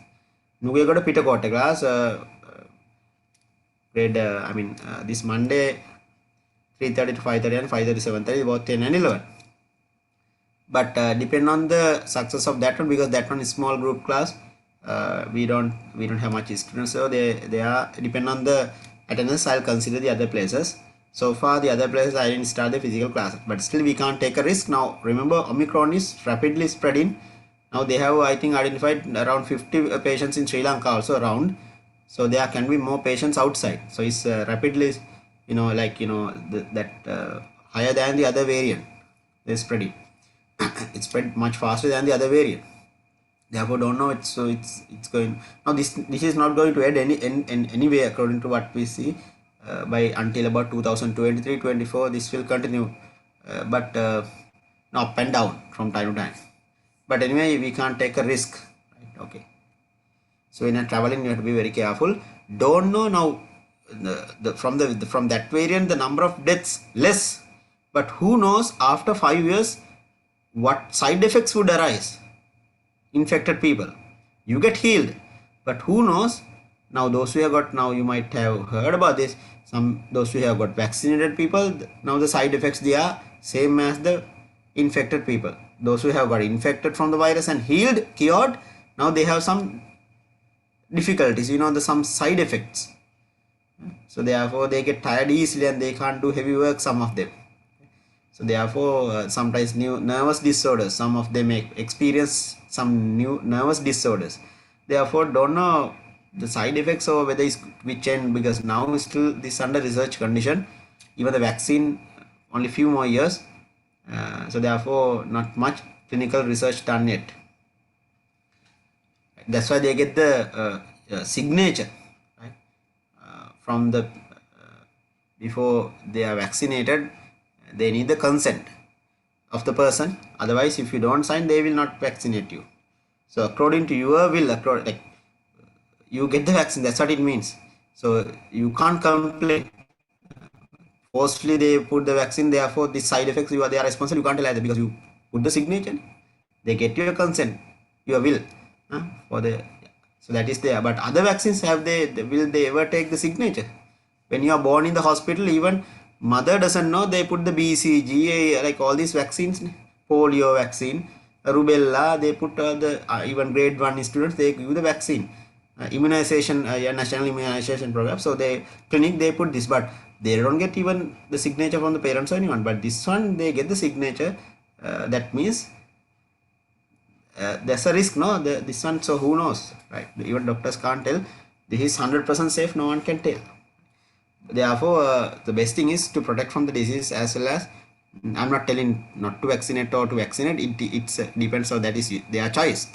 Nugegoda Pitakote class, grade this Monday 3:30 to 5:30 and 5:30 7:30, about 10 and 11. But depend on the success of that one, because that one is small group class. We don't have much students, so they are depend on the attendance. I'll consider the other places. So far, the other places I didn't start the physical classes, but still we can't take a risk. Now, remember, Omicron is rapidly spreading. Now they have, I think, identified around 50 patients in Sri Lanka also around. So there can be more patients outside. So it's rapidly, higher than the other variant. They're spreading. It spread much faster than the other variant. Therefore, don't know it's so it's going now. This is not going to add any way according to what we see by until about 2023-24. This will continue, but up and down from time to time. But anyway, we can't take a risk, right? Okay. So when you're traveling, you have to be very careful. Don't know now from that variant the number of deaths less, but who knows after 5 years what side effects would arise. Infected people, you get healed, but who knows now those who have got, now you might have heard about this, those who have got vaccinated people, now the side effects they are same as the infected people. Those who have got infected from the virus and healed, cured, now they have some difficulties, some side effects. So therefore they get tired easily and they can't do heavy work, some of them. So therefore, sometimes new nervous disorders, some of them experience some new nervous disorders. Therefore, don't know the side effects or whether it's which end, because now still this under research condition. Even the vaccine only few more years. So therefore, not much clinical research done yet. That's why they get the signature, right? From the before they are vaccinated, they need the consent of the person. Otherwise, if you don't sign, they will not vaccinate you. So according to your will, like you get the vaccine, that's what it means. So you can't complain. Forcefully they put the vaccine, therefore the side effects they are responsible. You can't tell either, because you put the signature. They get your consent, your will, for the. So that is there. But other vaccines, will they ever take the signature? When you are born in the hospital, even mother doesn't know, they put the BCG, like all these vaccines, polio vaccine, rubella, they put even grade 1 students, they give the vaccine, immunization, national immunization program. So they clinic, they put this, but they don't get even the signature from the parents or anyone. But this one, they get the signature. That means there's a risk, no, this one. So who knows, right? Even doctors can't tell this is 100% safe. No one can tell. Therefore, the best thing is to protect from the disease, as well as I'm not telling not to vaccinate or to vaccinate. It depends. So that is their choice.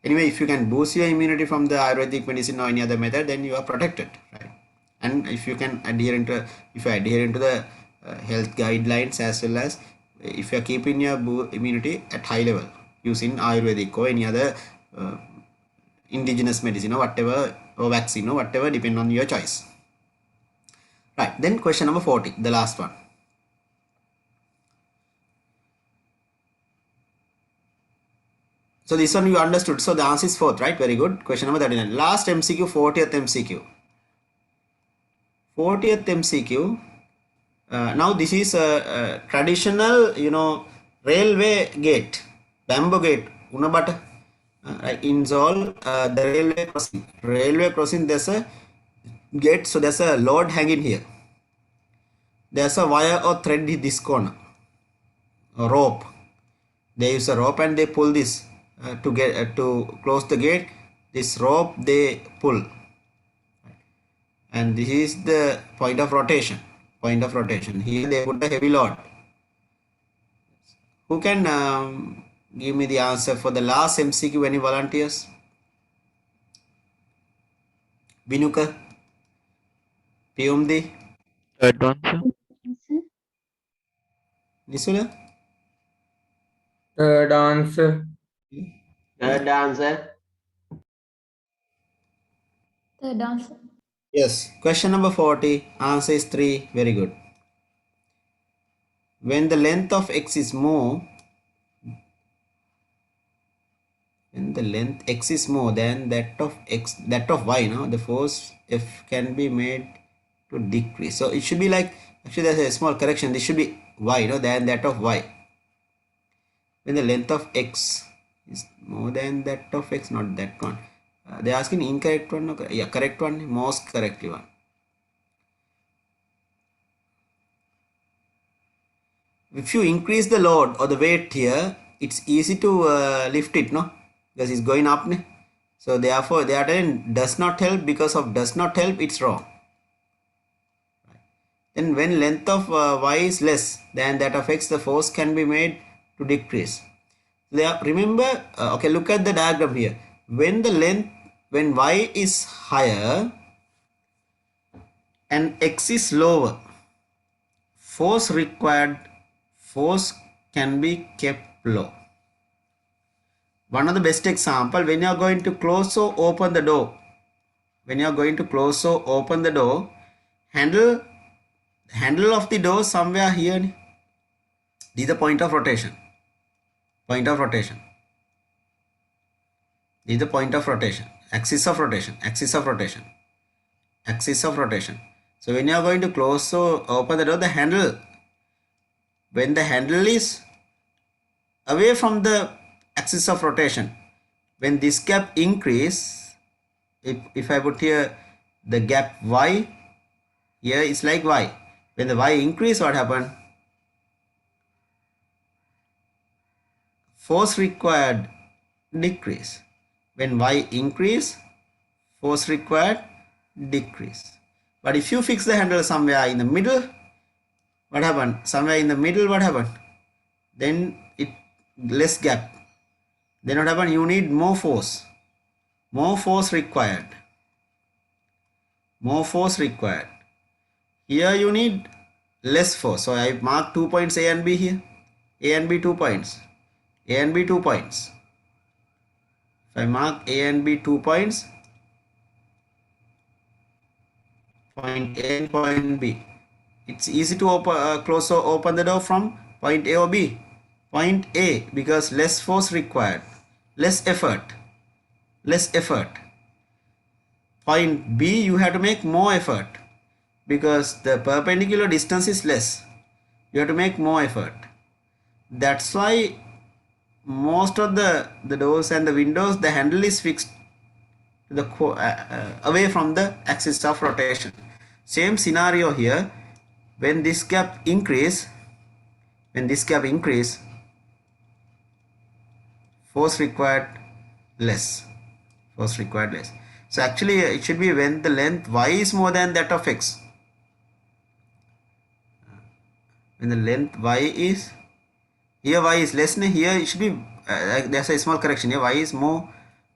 Anyway, if you can boost your immunity from the Ayurvedic medicine or any other method, then you are protected, right? And if you can adhere into the health guidelines, as well as if you are keeping your immunity at high level using Ayurvedic or any other indigenous medicine or whatever, or vaccine or whatever, depend on your choice. Right, then question number 40, the last one. So this one you understood. So the answer is 4th, right? Very good. Question number 39. Last MCQ, 40th MCQ. 40th MCQ. Now this is a traditional, railway gate, bamboo gate, Unabata. Right, in Zol, the railway crossing, there's a gate. So there's a load hanging here. There's a wire or thread in this corner, a rope. They use a rope and they pull this to get to close the gate. This rope they pull, and this is the point of rotation. Here they put a heavy load. Who can give me the answer for the last MCQ? Any volunteers? Binuka, Piyumdi, Third one, sir. Answer. Nisula. Third answer. Third answer. Third answer. Yes. Question number 40. Answer is 3. Very good. When the length of x is more, than that of y, the force F can be made to decrease. So it should be like, actually there's a small correction. This should be y, than that of y. When the length of x is more than that of x, not that one. They're asking incorrect one. Yeah, correct one, most correct one. if you increase the load or the weight here, it's easy to lift it, no? Because it's going up. Ne? So therefore, they are telling does not help. Because of does not help, it's wrong. Then when length of y is less than that of x, the force can be made to decrease. Remember, okay, look at the diagram here. When when y is higher and x is lower, force can be kept low. One of the best example, when you are going to close or open the door, handle of the door somewhere here. This is the point of rotation. This is the point of rotation. Axis of rotation. So when you are going to close or open the door, when the handle is away from the axis of rotation, when this gap increase, if I put here the gap y, here is like y. When the y increase, what happened? Force required decrease. When y increase, force required decrease. But if you fix the handle somewhere in the middle, what happened? Then it less gap. Then what happened? You need more force required. Here you need less force. So I mark 2 points A and B here. A and B 2 points. If I mark A and B 2 points, point A and point B. It's easy to close or open the door from point A or B. Point A, because less force required, less effort. Point B, you have to make more effort because the perpendicular distance is less. You have to make more effort. That's why most of the doors and the windows, the handle is fixed away from the axis of rotation. Same scenario here. When this gap increase, force required less. So actually it should be when the length y is more than that of x. When the length y is, here y is less, here it should be, there's a small correction here, y is more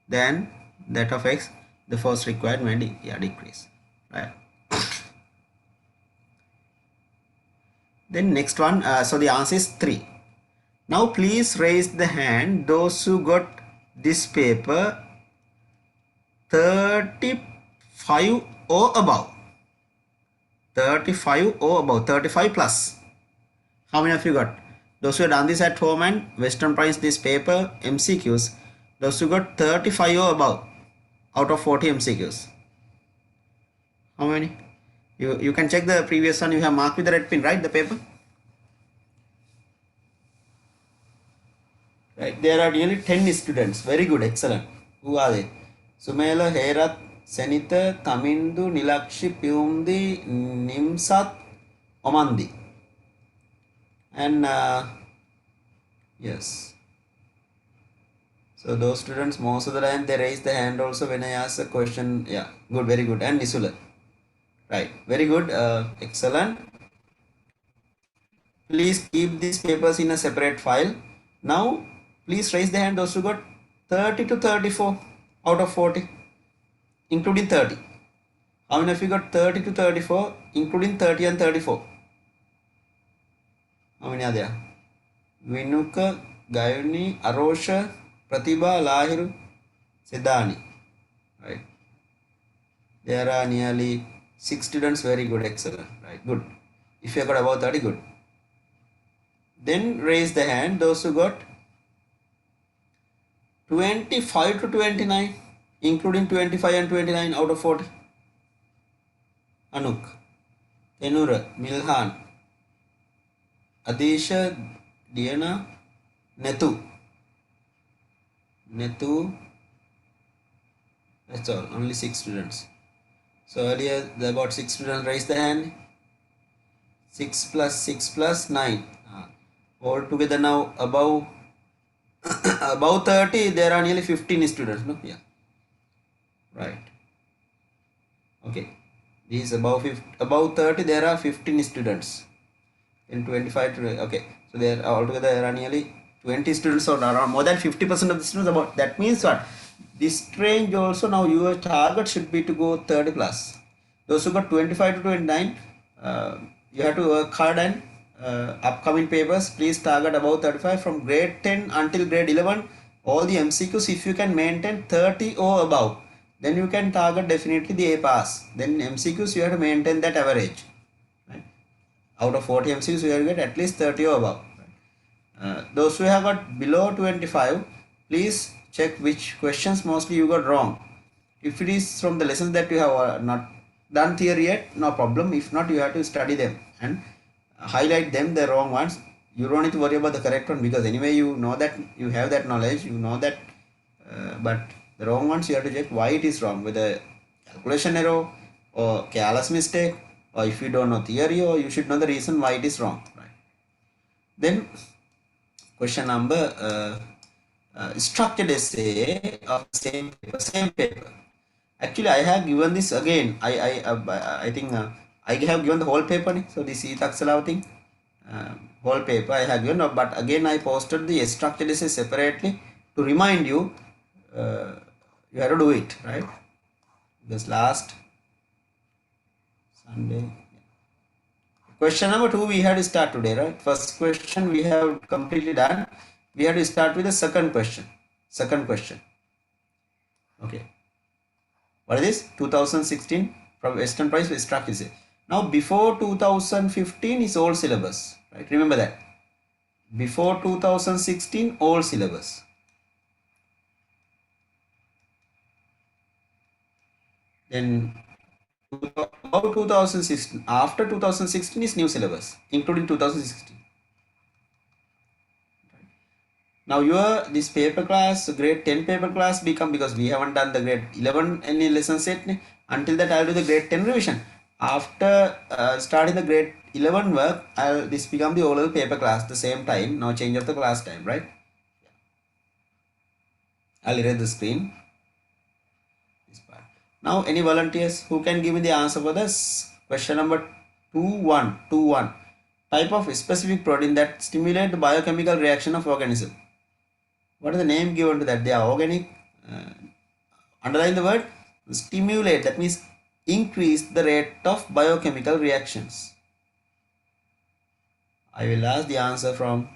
than that of x, the force required may decrease, right? Then next one, so the answer is 3. Now please raise the hand those who got this paper 35 or above. 35 plus. How many of you got? Those who have done this at home and Western Price this paper, MCQs, those who got 35 or above out of 40 MCQs. How many? You can check the previous one. You have marked with the red pin, right? The paper. Right. There are nearly 10 students. Very good. Excellent. Who are they? Sumela, Herat, Senita, Tamindu, Nilakshi, Pyumdi, Nimsat, Omandi. And yes. So those students, most of the time they raise the hand also when I ask a question. Yeah. Good. Very good. And Nisula. Right, very good, excellent. Please keep these papers in a separate file. Now, please raise the hand those who got 30 to 34 out of 40, including 30. How many of you got 30 to 34, including 30 and 34? How many are there? Vinuka, Gayuni, Arosha, Pratibha, Lahiru, Siddhani. Right. There are nearly 6 students. Very good, excellent, right, good. If you have got about 30, good. Then raise the hand those who got 25 to 29, including 25 and 29 out of 40. Anuk, Tenura, Milhan, Adisha, Diana, Netu. That's all, only 6 students. So earlier about 6 students raised the hand. 6 plus 6 plus 9. Altogether now above above 30 there are nearly 15 students, no? Yeah, right. Okay, this is above 30 there are 15 students. In 25 to, okay, so there are altogether there are nearly 20 students, or around more than 50% of the students. About that means what, this range also, now your target should be to go 30 plus. Those who got 25 to 29, you have to work hard, and upcoming papers please target above 35. From grade 10 until grade 11, all the MCQs, if you can maintain 30 or above, then you can target definitely the A pass. Then MCQs you have to maintain that average, right? Out of 40 MCQs you have to get at least 30 or above. Those who have got below 25, please check which questions mostly you got wrong. If it is from the lessons that you have not done theory yet, no problem. If not, you have to study them and highlight them, the wrong ones. You don't need to worry about the correct one, because anyway you know that you have that knowledge, you know that, but the wrong ones you have to check why it is wrong, whether calculation error or careless mistake, or if you don't know theory, or you should know the reason why it is wrong, right? Then question number structured essay of same paper. Actually, I have given this again. I think I have given the whole paper. So this is Taksalav thing, whole paper I have given. But again, I posted the structured essay separately to remind you. You have to do it, right? This last Sunday. Question number 2 we had to start today, right? First question we have completely done. We have to start with the second question. Okay. What is this? 2016 from Western Price with structure. Now before 2015 is old syllabus, right? Remember that. Before 2016 old syllabus. Then about 2016, after 2016 is new syllabus, including 2016. Now your this paper class, grade 10 paper class become, because we haven't done the grade 11 any lesson set. Until that I'll do the grade 10 revision. After starting the grade 11 work, this become the oral paper class the same time. No change of the class time, right? I'll erase the screen. This part. Now any volunteers who can give me the answer for this question number 21. Type of specific protein that stimulate the biochemical reaction of organism. What is the name given to that? They are organic. Underline the word stimulate. That means increase the rate of biochemical reactions. I will ask the answer from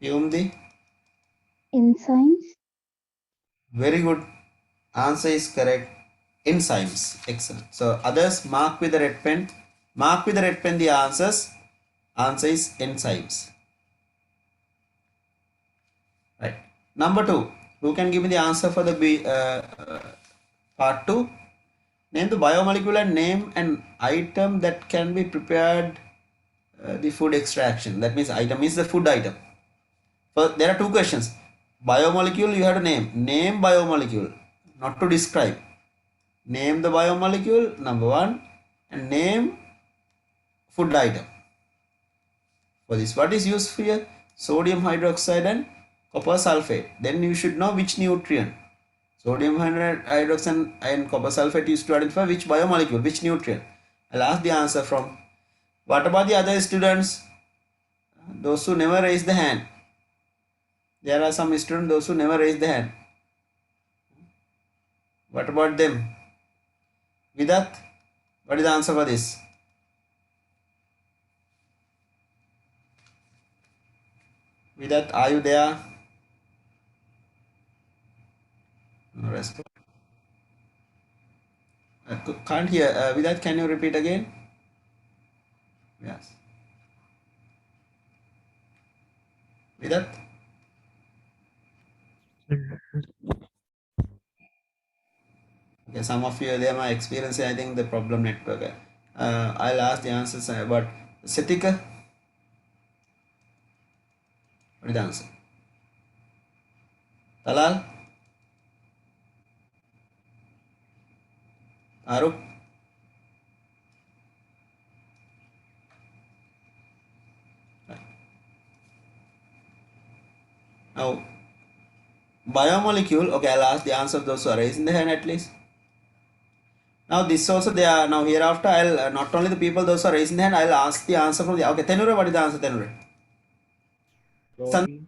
Yumdi. Enzymes. Very good. Answer is correct. Enzymes. Excellent. So others mark with the red pen. Mark with the red pen the answers. Answer is enzymes. Right. Number 2. Who can give me the answer for the part 2? Name the biomolecule and name an item that can be prepared the food extraction. That means item is the food item. First, there are 2 questions. Biomolecule you have to name. Name biomolecule, not to describe. Name the biomolecule, number 1, and name food item. For this, what is used here? Sodium hydroxide and copper sulfate. Then you should know which nutrient. Sodium hydroxide and copper sulfate used to identify which biomolecule, which nutrient. I'll ask the answer from. What about the other students? Those who never raise the hand. There are some students, those who never raise the hand. What about them? Vidat, what is the answer for this? Vidat, are you there? No response. Can't hear. Vidat, can you repeat again? Yes. Vidat? Okay, some of you there are experiencing, I think, the problem network. I'll ask the answers about Setika. What is the answer? Talal? Aruk? Now, biomolecule, okay, I'll ask the answer of those who are raising the hand at least. Now, this also they are, now hereafter, I'll, not only the people, those who are raising the hand, I'll ask the answer from the, okay, Tenure, what is the answer, Tenure? Protein.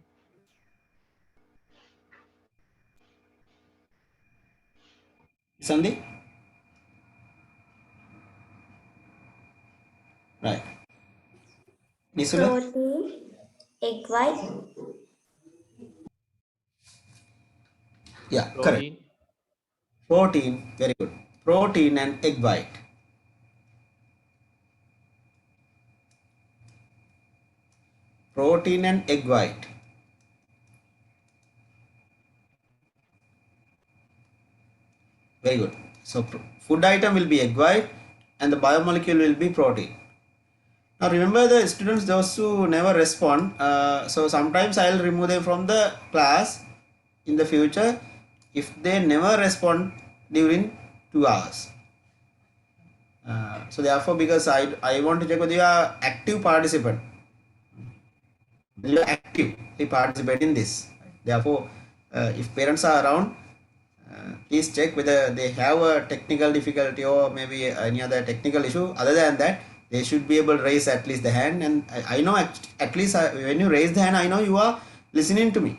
Sandhi? Right. Nisula? Protein, egg white, Yeah, correct. Protein. Protein, very good. Protein and egg white. Protein and egg white. Very good. So food item will be egg white and the biomolecule will be protein. Now remember the students, those who never respond, so sometimes I will remove them from the class in the future if they never respond during 2 hours. So therefore, because I want to check whether you are active participant, you are actively participate in this. Therefore, if parents are around, please check whether they have a technical difficulty or maybe any other technical issue. Other than that, they should be able to raise at least the hand, and I know at least when you raise the hand, I know you are listening to me.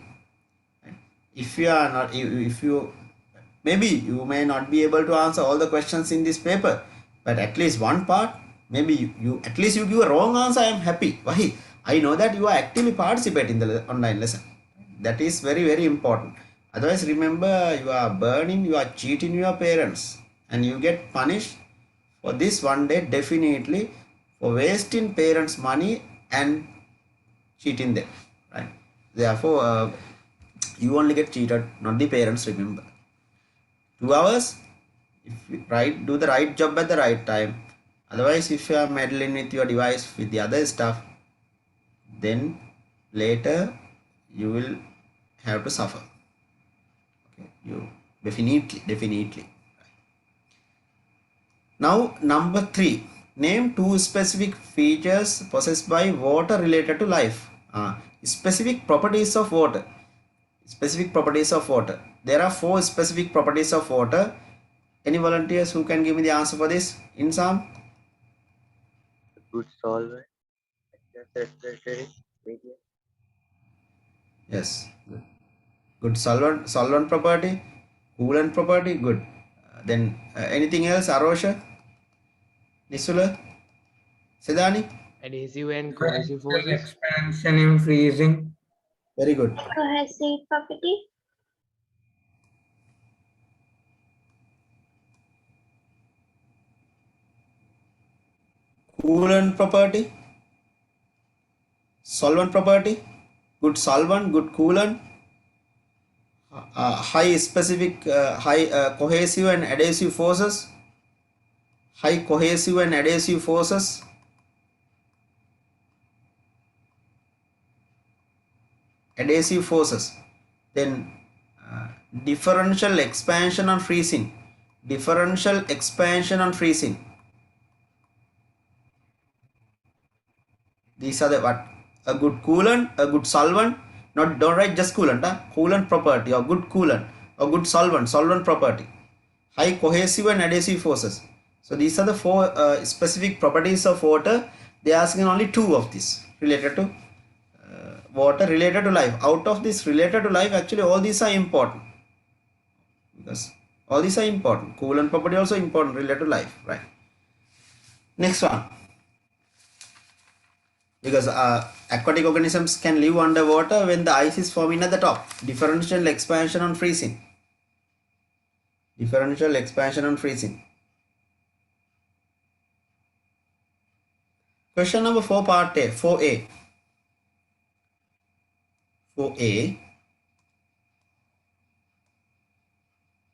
If you are not, if you maybe you may not be able to answer all the questions in this paper, but at least one part, maybe you at least you give a wrong answer, I am happy. Why? I know that you are actively participating in the online lesson. That is very, very important. Otherwise, remember, you are burning, you are cheating your parents, and you get punished for this one day definitely for wasting parents' money and cheating them. Right? Therefore, you only get cheated, not the parents. Remember, 2 hours. If you do the right job at the right time. Otherwise, if you are meddling with your device with the other stuff, then later you will have to suffer. Okay, you definitely. Now number 3, name 2 specific features possessed by water related to life. Specific properties of water. Specific properties of water. There are 4 specific properties of water. Any volunteers who can give me the answer for this? Insam? Good solver, respiratory medium. Yes. Good solvent property, coolant property, good. Then anything else, Arosha, Nisula, Siddhani? Adhesive and cohesive forces. Expansion in freezing. Very good. cohesive property, Coolant property, solvent property, good solvent, good coolant, high specific, high cohesive and adhesive forces, high cohesive and adhesive forces, adhesive forces. Then differential expansion and freezing, differential expansion and freezing. These are the what? A good coolant, a good solvent. Not don't write just coolant. Coolant property or good coolant or good solvent, solvent property. High cohesive and adhesive forces. So these are the 4 specific properties of water. They are asking only 2 of this related to water related to life. Out of this related to life, actually all these are important because all these are important. Coolant property also important related to life, right? Next one. Because aquatic organisms can live underwater when the ice is forming at the top. Differential expansion and freezing. Differential expansion and freezing. Question number 4, part A, 4A. 4A.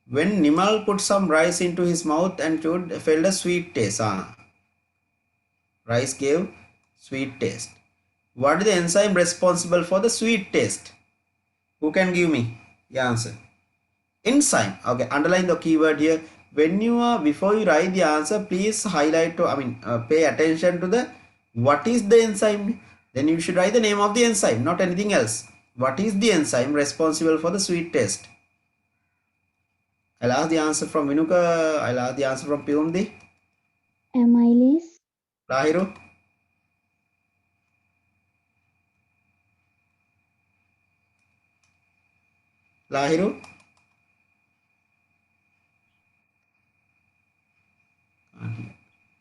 When Nimal put some rice into his mouth and chewed, felt a sweet taste. Rice gave sweet taste. What is the enzyme responsible for the sweet taste? Who can give me the answer? Enzyme. Okay, underline the keyword here. When you are, before you write the answer, please highlight to, pay attention to the what is the enzyme. Then you should write the name of the enzyme, not anything else. What is the enzyme responsible for the sweet taste? I'll ask the answer from Vinuka. I'll ask the answer from Piyumdi. Amylase. Lahiru. Lahiru.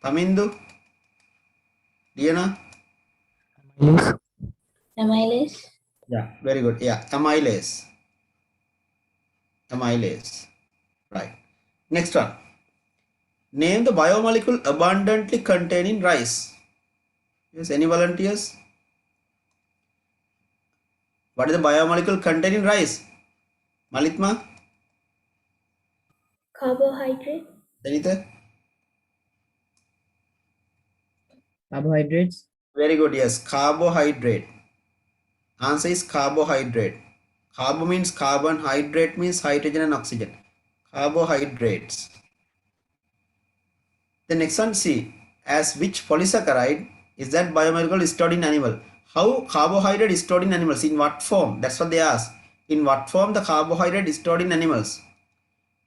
Tamindu. Diana. Amylase. Yeah, very good. Yeah, amylase. Amylase. Right. Next one. Name the biomolecule abundantly contained in rice. Yes, any volunteers? What is the biomolecule contained in rice? Malitma? Carbohydrate. Sanita? Carbohydrates. Very good. Yes, carbohydrate. Answer is carbohydrate. Carbo means carbon, hydrate means hydrogen and oxygen. Carbohydrates. The next one, see, as which polysaccharide is that biomolecule stored in animal? How carbohydrate is stored in animals? In what form? That's what they ask. In what form the carbohydrate is stored in animals?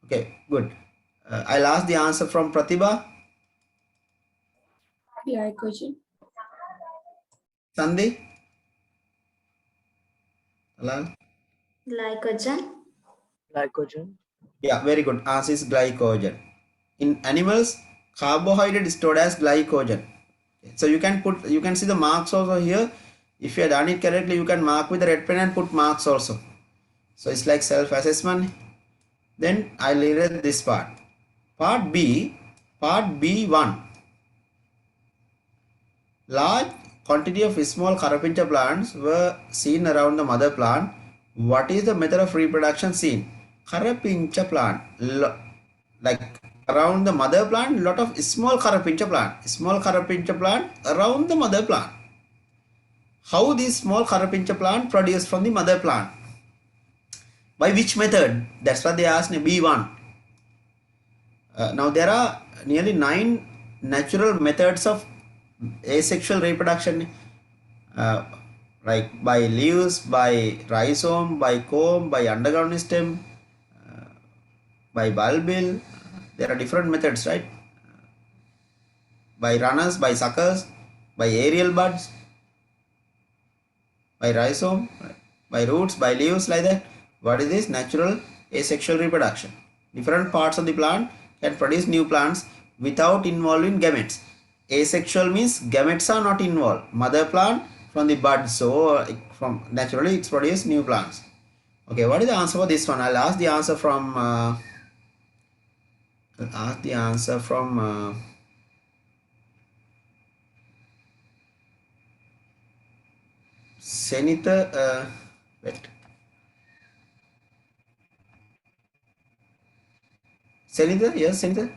Okay, good. I'll ask the answer from Pratibha. Glycogen. Sandhi? Halal? Glycogen. Glycogen. Yeah, very good. Answer is glycogen. In animals, carbohydrate is stored as glycogen. Okay, so you can see the marks also here. If you have done it correctly, you can mark with the red pen and put marks also. So it's like self-assessment. Then I'll read this part. Part B1. Large quantity of small Carapincha plants were seen around the mother plant. What is the method of reproduction seen? Carapincha plant. Like around the mother plant, lot of small Carapincha plant. Small Carapincha plant around the mother plant. How this small Carapincha plant produced from the mother plant? By which method? That's what they asked in B1. Now there are nearly 9 natural methods of asexual reproduction, uh, like by leaves, by rhizome, by comb, by underground stem, by bulbil. There are different methods, right? By runners, by suckers, by aerial buds, by rhizome, by roots, by leaves, like that. What is this? Natural asexual reproduction. Different parts of the plant can produce new plants without involving gametes. Asexual means gametes are not involved. Mother plant from the bud, so from naturally it's produced new plants. Okay, what is the answer for this one? I'll ask the answer from Senita. Wait. Senita, yes, Senita.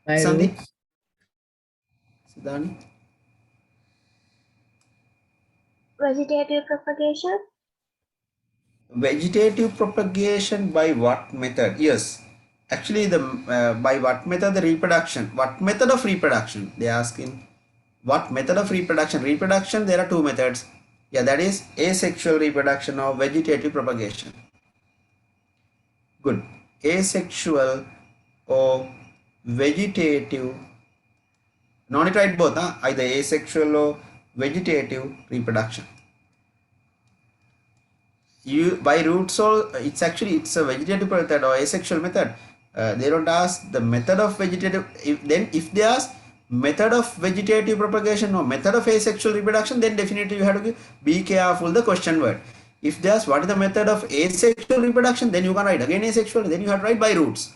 By Sandhi, roots. Siddhani. Vegetative propagation. Vegetative propagation by what method? Yes, actually the by what method the reproduction? What method of reproduction? They asking what method of reproduction? Reproduction, there are two methods. Yeah, that is asexual reproduction or vegetative propagation. Good. Asexual or vegetative. No need to write both, huh? Either asexual or vegetative reproduction. You by roots all, it's a vegetative method or asexual method. They don't ask the method of vegetative. If they ask method of vegetative propagation or method of asexual reproduction, then definitely you have to be careful the question word. If they ask what is the method of asexual reproduction, then you can write again asexual, then you have to write by roots.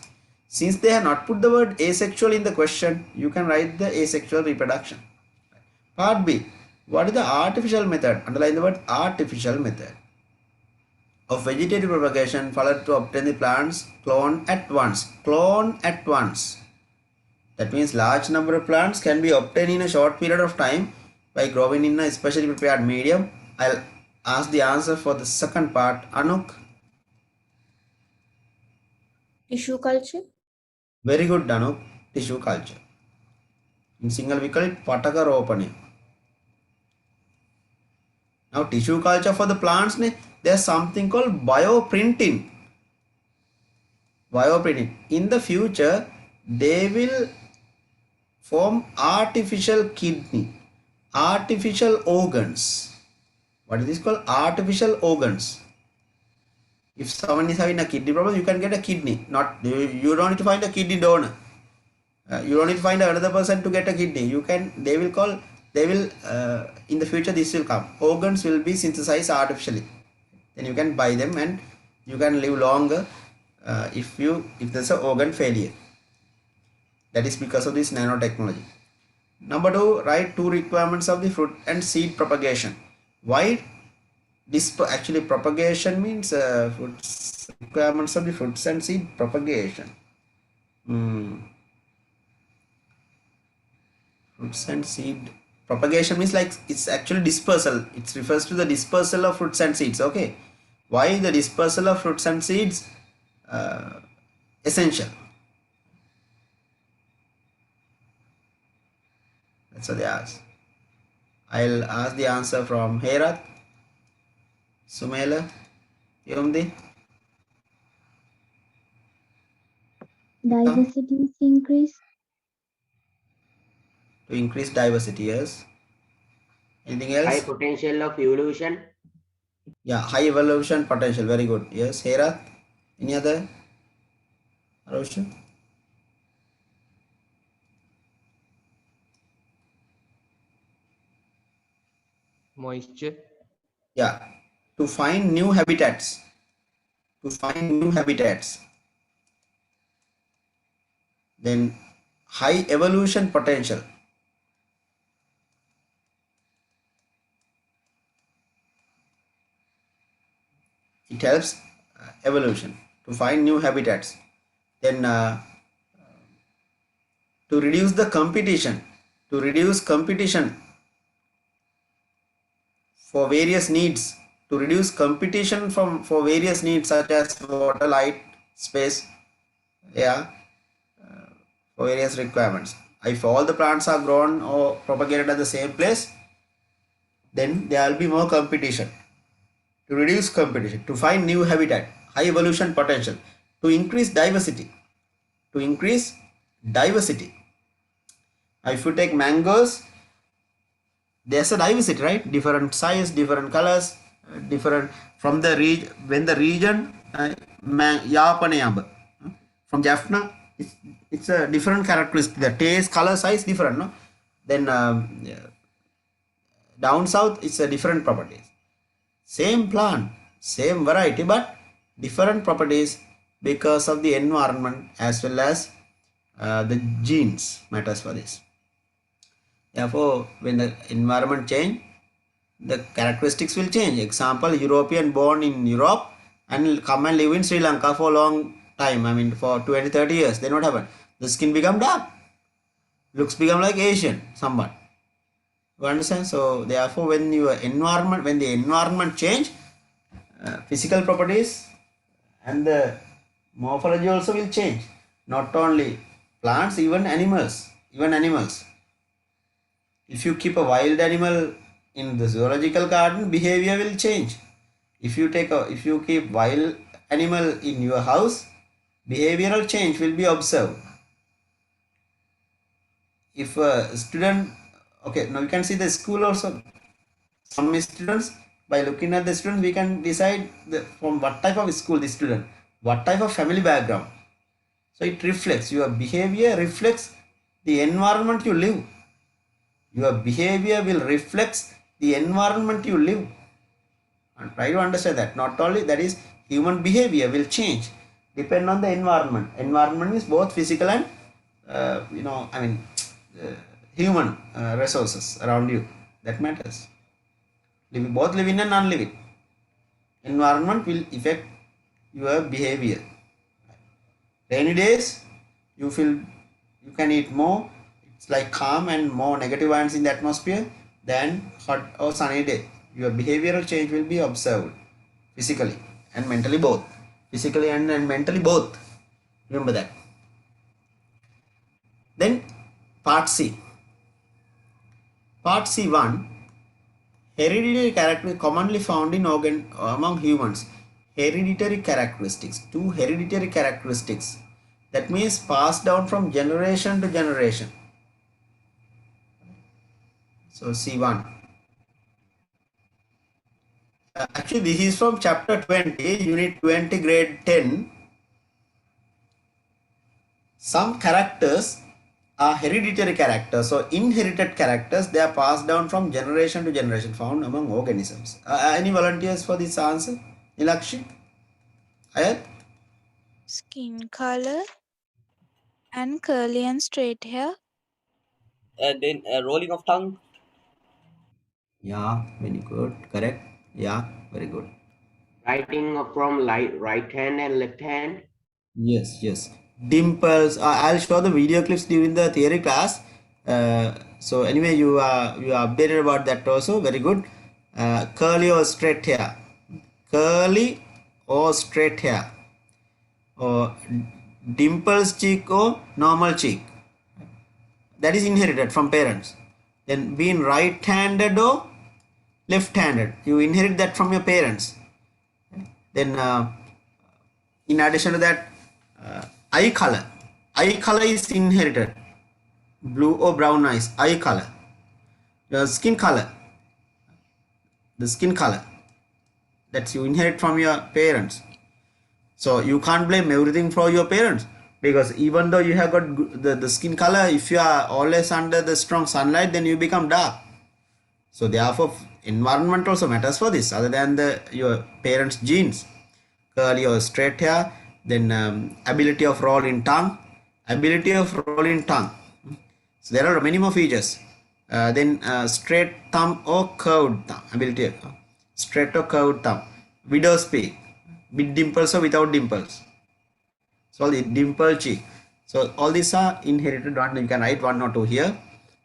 Since they have not put the word asexual in the question, you can write the asexual reproduction. Part B. What is the artificial method? Underline the word artificial method of vegetative propagation followed to obtain the plants clone at once. Clone at once. That means large number of plants can be obtained in a short period of time by growing in a specially prepared medium. I'll ask the answer for the second part. Anuk. Tissue culture. Very good, Anuk. Tissue culture. In single we call it pataka ropane. Now tissue culture for the plants, there's something called bioprinting. Bioprinting. In the future, they will form artificial kidney, artificial organs. What is this called? Artificial organs. If someone is having a kidney problem, you can get a kidney. You don't need to find a kidney donor. You don't need to find another person to get a kidney. In the future this will come. Organs will be synthesized artificially. Then you can buy them and you can live longer if there's an organ failure. That is because of this nanotechnology. Number 2, write 2 requirements of the fruit and seed propagation. Why this actually propagation means requirements of the fruits and seed propagation. Fruits and seed propagation means like it's actually dispersal. It refers to the dispersal of fruits and seeds. Okay, why the dispersal of fruits and seeds essential? That's what they ask. I'll ask the answer from Herat, Sumela, Yomdi. Diversity is increased. To increase diversity, yes. Anything else? High potential of evolution. Yeah, high evolution potential. Very good. Yes, Herat. Any other? Roshan? Moisture. Yeah, to find new habitats. To find new habitats. Then high evolution potential. It helps evolution to find new habitats. Then to reduce the competition. To reduce competition for various needs. To reduce competition for various needs such as water, light, space. Yeah, for various requirements. If all the plants are grown or propagated at the same place, then there will be more competition. To reduce competition, to find new habitat, high evolution potential, to increase diversity. To increase diversity. If you take mangoes, there's a diversity, right? Different size, different colors, different from the region. When the region, Yapanayamba, from Jaffna, it's a different characteristic. The taste, color, size different, no? Then down south, it's a different properties. Same plant, same variety, but different properties because of the environment as well as the genes matters for this. Therefore, when the environment change, the characteristics will change. Example, European born in Europe and come and live in Sri Lanka for a long time. I mean, for 20, 30 years. Then what happened? The skin become dark. Looks become like Asian, somewhat. You understand? So, therefore, when the environment change, physical properties and the morphology also will change. Not only plants, even animals. If you keep a wild animal in the zoological garden, behavior will change. If you keep wild animal in your house, behavioral change will be observed. If a student, okay, now you can see the school also. Some students, by looking at the students, we can decide from what type of school the student, what type of family background. So it reflects, your behavior reflects the environment you live. Your behavior will reflect the environment you live. And try to understand that. Not only that is, human behavior will change depend on the environment. Environment is both physical and human resources around you. That matters. Both living and non-living. Environment will affect your behavior. Rainy days, you can eat more. It's like calm and more negative ions in the atmosphere than hot or sunny day. Your behavioral change will be observed physically and mentally both. Physically and mentally both. Remember that. Then part C. Part C1, Hereditary characteristics commonly found in among humans. Hereditary characteristics. 2 hereditary characteristics. That means passed down from generation to generation. So C1. Actually, this is from chapter 20, unit 20, grade 10. Some characters are hereditary characters. So inherited characters, they are passed down from generation to generation, found among organisms. Any volunteers for this answer? Nilakshi? Ayat? Skin color and curly and straight hair. And then rolling of tongue. Yeah, very good. Correct. Yeah, very good. Writing from right hand and left hand. Yes, yes. Dimples. I'll show the video clips during the theory class. So anyway, you are updated about that also. Very good. Curly or straight hair. Curly or straight hair. Or dimples cheek or normal cheek. That is inherited from parents. Then being right-handed or left-handed, you inherit that from your parents. Then in addition to that, eye color is inherited. Blue or brown eyes, eye color. The skin color, that you inherit from your parents. So you can't blame everything for your parents, because even though you have got the skin color, if you are always under the strong sunlight, then you become dark. So therefore environment also matters for this, other than your parents' genes. Curly or straight hair, then ability of rolling tongue. So there are many more features. Then straight thumb or curved thumb, ability of straight or curved thumb. Widow's peak, with dimples or without dimples. So the dimple cheek. So all these are inherited one. You can write 1 or 2 here,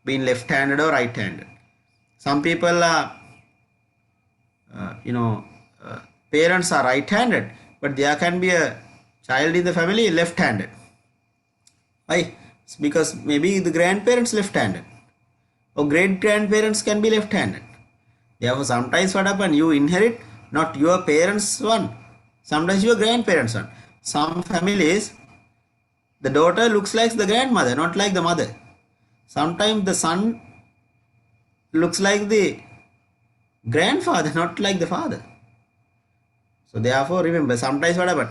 being left-handed or right-handed. Some people are, parents are right-handed, but there can be a child in the family left-handed. Why? It's because maybe the grandparents left-handed, or great-grandparents can be left-handed. Therefore, sometimes what happens, you inherit not your parents' one, sometimes your grandparents' one. Some families, the daughter looks like the grandmother, not like the mother. Sometimes the son looks like the grandfather, not like the father. So therefore, remember, sometimes what happens,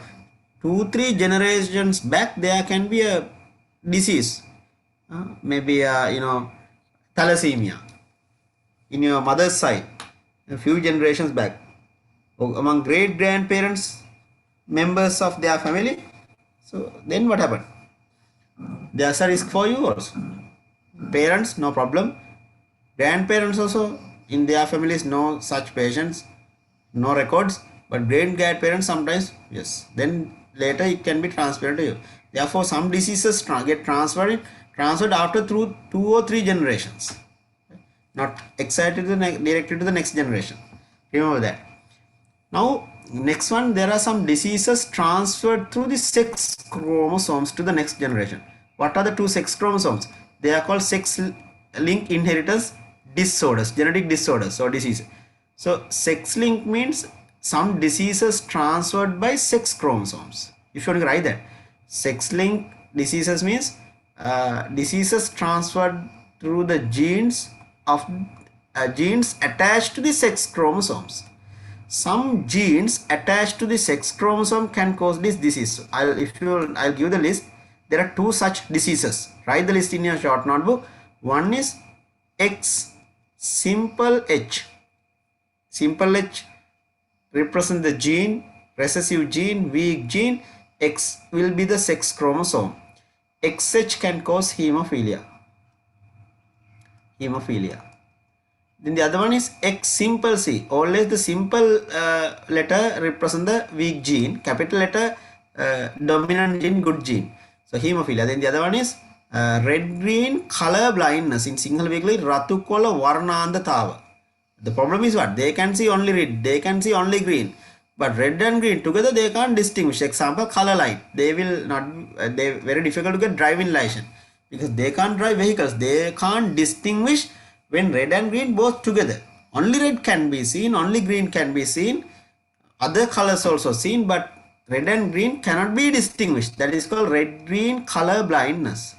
2-3 generations back, there can be a disease, maybe thalassemia in your mother's side, a few generations back, among great grandparents, members of their family. So then what happened? There's a risk for you also. Parents, no problem. Grandparents also, in their families, no such patients, no records. But great grandparents sometimes, yes. Then later it can be transferred to you. Therefore, some diseases get transferred after through 2 or 3 generations, not directed to the next generation. Remember that. Now, next one, there are some diseases transferred through the sex chromosomes to the next generation. What are the 2 sex chromosomes? They are called sex-linked inheritance disorders, genetic disorders or diseases. So, sex-linked means some diseases transferred by sex chromosomes. If you want to write that, sex-linked diseases means diseases transferred through the genes attached to the sex chromosomes. Some genes attached to the sex chromosome can cause this disease. I'll give the list. There are 2 such diseases. Write the list in your short notebook. One is X simple H. Simple H represent the gene, recessive gene, weak gene. X will be the sex chromosome. XH can cause hemophilia. Then the other one is X simple C. Always the simple letter represent the weak gene, capital letter dominant gene, good gene. So hemophilia. Then the other one is red-green color blindness. In Sinhala weekly, ratu kola varnandatava. The problem is what? They can see only red, they can see only green. But red and green together they can't distinguish. Example, color light. They will not, they very difficult to get driving license because they can't drive vehicles. They can't distinguish when red and green both together. Only red can be seen, only green can be seen, other colors also seen, but red and green cannot be distinguished. That is called red-green color blindness.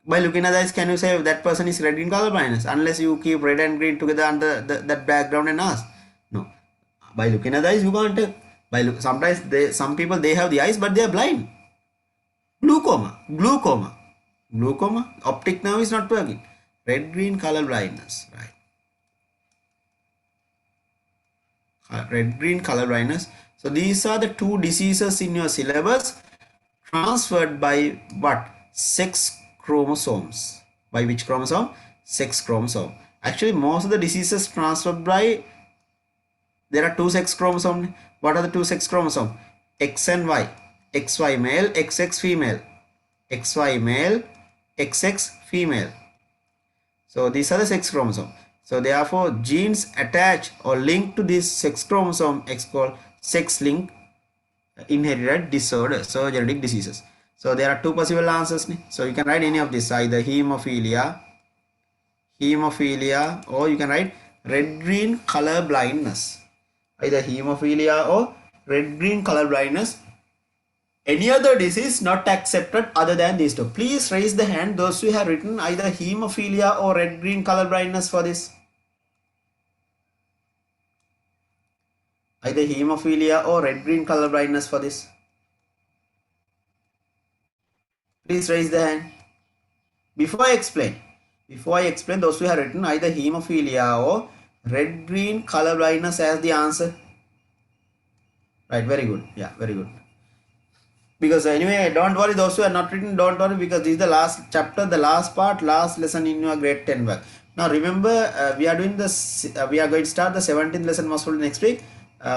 By looking at the eyes, can you say that person is red-green color blindness? Unless you keep red and green together under that background and ask. No. By looking at the eyes, you can't tell. Sometimes some people they have the eyes, but they are blind. Glaucoma. Optic nerve is not working. Red-green color blindness, right? Red-green color blindness. So these are the two diseases in your syllabus transferred by what? Sex chromosomes. By which chromosome? Sex chromosome. Actually, most of the diseases transferred by, there are two sex chromosomes. What are the two sex chromosomes? X and Y. XY male, XX female. XY male, XX female. So these are the sex chromosomes. So therefore, genes attached or linked to this sex chromosome is called sex-linked inherited disorders, so genetic diseases. So there are two possible answers. So you can write any of this, either hemophilia, or you can write red-green color blindness. Either hemophilia or red-green color blindness. Any other disease not accepted other than these two. Please raise the hand those who have written either hemophilia or red-green color blindness for this. Either hemophilia or red-green color blindness for this. Please raise the hand. Before I explain, those who have written either hemophilia or red-green color blindness as the answer. Right, very good. Yeah, very good. Because anyway, don't worry, those who are not written, don't worry, because this is the last chapter, the last part, last lesson in your grade 10 work. Now remember, we are doing this, we are going to start the 17th lesson most probably next week.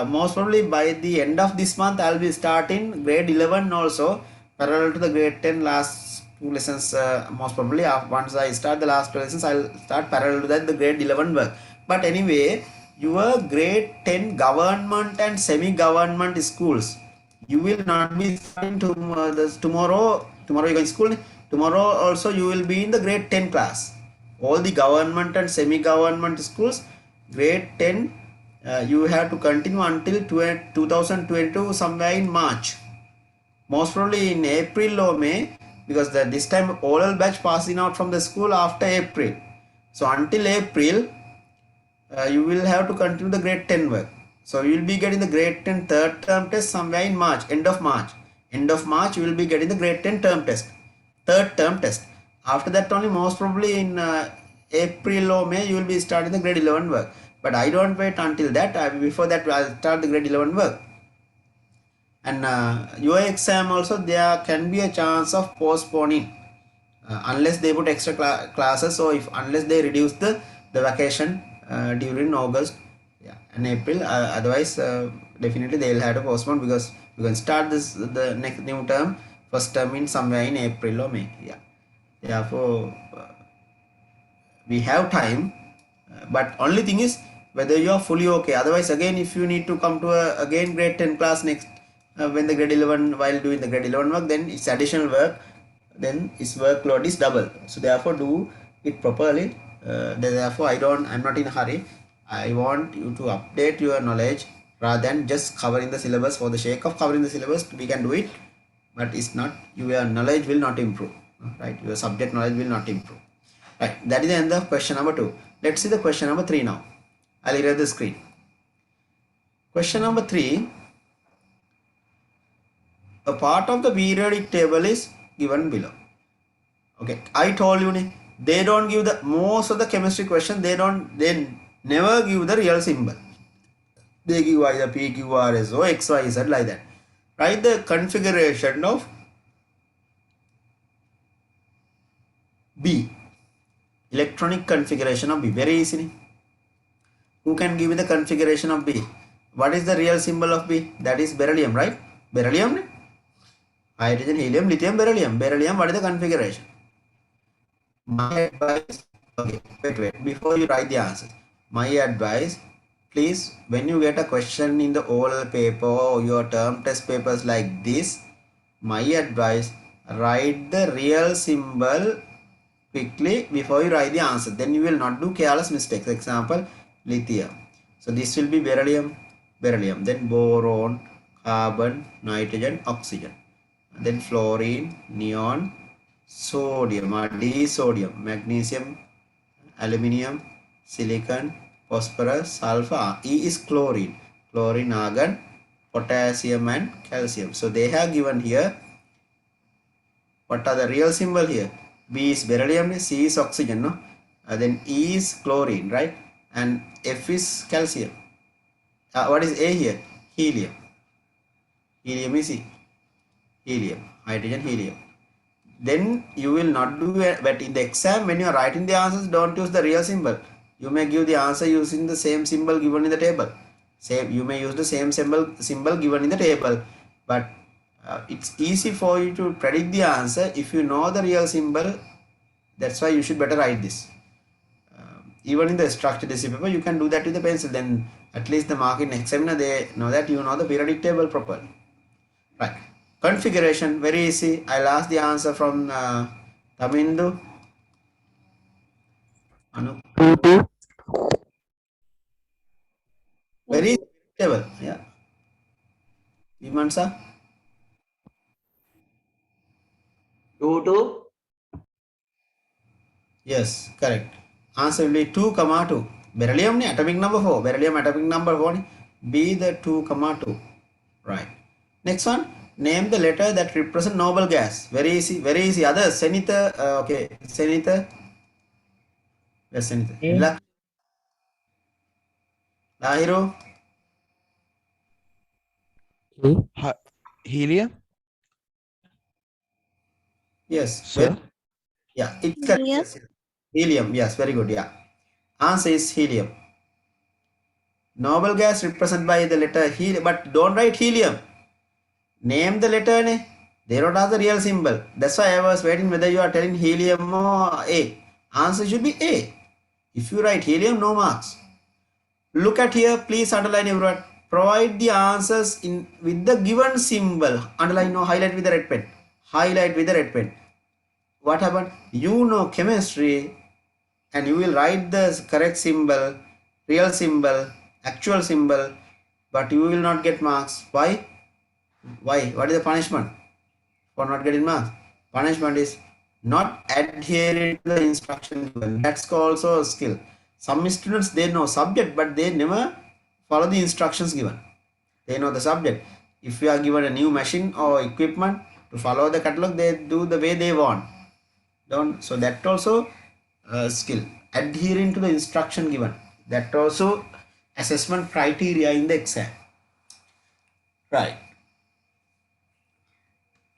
Most probably by the end of this month, I will be starting grade 11 also, parallel to the grade 10 last two lessons. Most probably once I start the last two lessons, I will start parallel to that the grade 11 work. But anyway, your grade 10 government and semi-government schools, you will not be starting tomorrow you're going to school. Tomorrow also you will be in the grade 10 class. All the government and semi-government schools, grade 10, you have to continue until 2022 somewhere in March. Most probably in April or May, because this time oral batch passing out from the school after April. So until April, you will have to continue the grade 10 work. So you will be getting the grade 10 third term test somewhere in March, end of March. End of March you will be getting the grade 10 term test, third term test. After that only most probably in April or May you will be starting the grade 11 work. But I don't wait until that. Before that I'll start the grade 11 work. And your exam also there can be a chance of postponing unless they put extra classes, or unless they reduce the vacation during August and April. Otherwise definitely they will have to postpone, because we can start the next new term, first term in somewhere in April or May. Therefore we have time, but only thing is whether you are fully okay. Otherwise again, if you need to come to again grade 10 class next when the grade 11, while doing the grade 11 work, then it's additional work, then its workload is double. So therefore do it properly. Therefore I'm not in a hurry. I want you to update your knowledge rather than just covering the syllabus for the sake of covering the syllabus. We can do it, but it's not, your knowledge will not improve, right? Your subject knowledge will not improve, right? That is the end of question number 2. Let's see the question number 3 now. I'll erase the screen. Question number 3. A part of the periodic table is given below. Okay, I told you they don't give the most of the chemistry question. They never give the real symbol. They give either P, Q, R, S, O, X, Y, Z, like that. Write the configuration of B. Electronic configuration of B. Very easy. Who can give me the configuration of B? What is the real symbol of B? That is beryllium, right? Beryllium. Hydrogen, helium, lithium, beryllium. Beryllium, what is the configuration? My advice, okay, wait. Before you write the answer, my advice, please, when you get a question in the oral paper or your term test papers like this, my advice, write the real symbol quickly before you write the answer. Then you will not do careless mistakes. Example, lithium. So this will be beryllium, then boron, carbon, nitrogen, oxygen, then fluorine, neon, sodium or D-sodium, magnesium, aluminium, silicon, phosphorus, sulfur. E is chlorine, argon, potassium and calcium. So they have given here what are the real symbol here. B is beryllium, C is oxygen, no? Then E is chlorine, right? And F is calcium. What is A here? Helium. Helium is E. Helium, hydrogen, helium. Then you will not do it, but in the exam when you are writing the answers, don't use the real symbol. You may give the answer using the same symbol given in the table. You may use the same symbol given in the table, but it's easy for you to predict the answer if you know the real symbol. That's why you should better write this. Even in the structured decision paper, you can do that with the pencil. Then at least the marking examiner, they know that you know the periodic table properly. Right. Configuration, very easy. I'll ask the answer from Tamindu. Anu. Very easy table. Yeah. Vimansa? 2, 2. Yes, correct. Answer will be 2, 2. Beryllium ni atomic number 4. Beryllium atomic number 4 ni. Be the 2, 2. Right. Next one. Name the letter that represent noble gas. Very easy. Very easy. Others. Senita. Okay. Senita. Yes, Senita. A. Lahiro. Helium, Yes. sir. Yeah. It's correct. Helium. Yes. Helium. Yes. Very good. Yeah. Answer is helium. Noble gas represented by the letter helium. But don't write helium. Name the letter. Ne? They don't have the real symbol. That's why I was waiting whether you are telling helium or A. Answer should be A. If you write helium, no marks. Look at here. Please underline everyone. Provide the answers in with the given symbol. Underline, no, highlight with the red pen. Highlight with the red pen. What happened? You know chemistry and you will write the correct symbol, real symbol, actual symbol, but you will not get marks. Why? Why? What is the punishment for not getting marks? Punishment is not adhering to the instruction given. That's also a skill. Some students, they know subject, but they never follow the instructions given. They know the subject. If you are given a new machine or equipment to follow the catalog, they do the way they want. Don't. So that also skill. Adhering to the instruction given. That also assessment criteria in the exam. Right.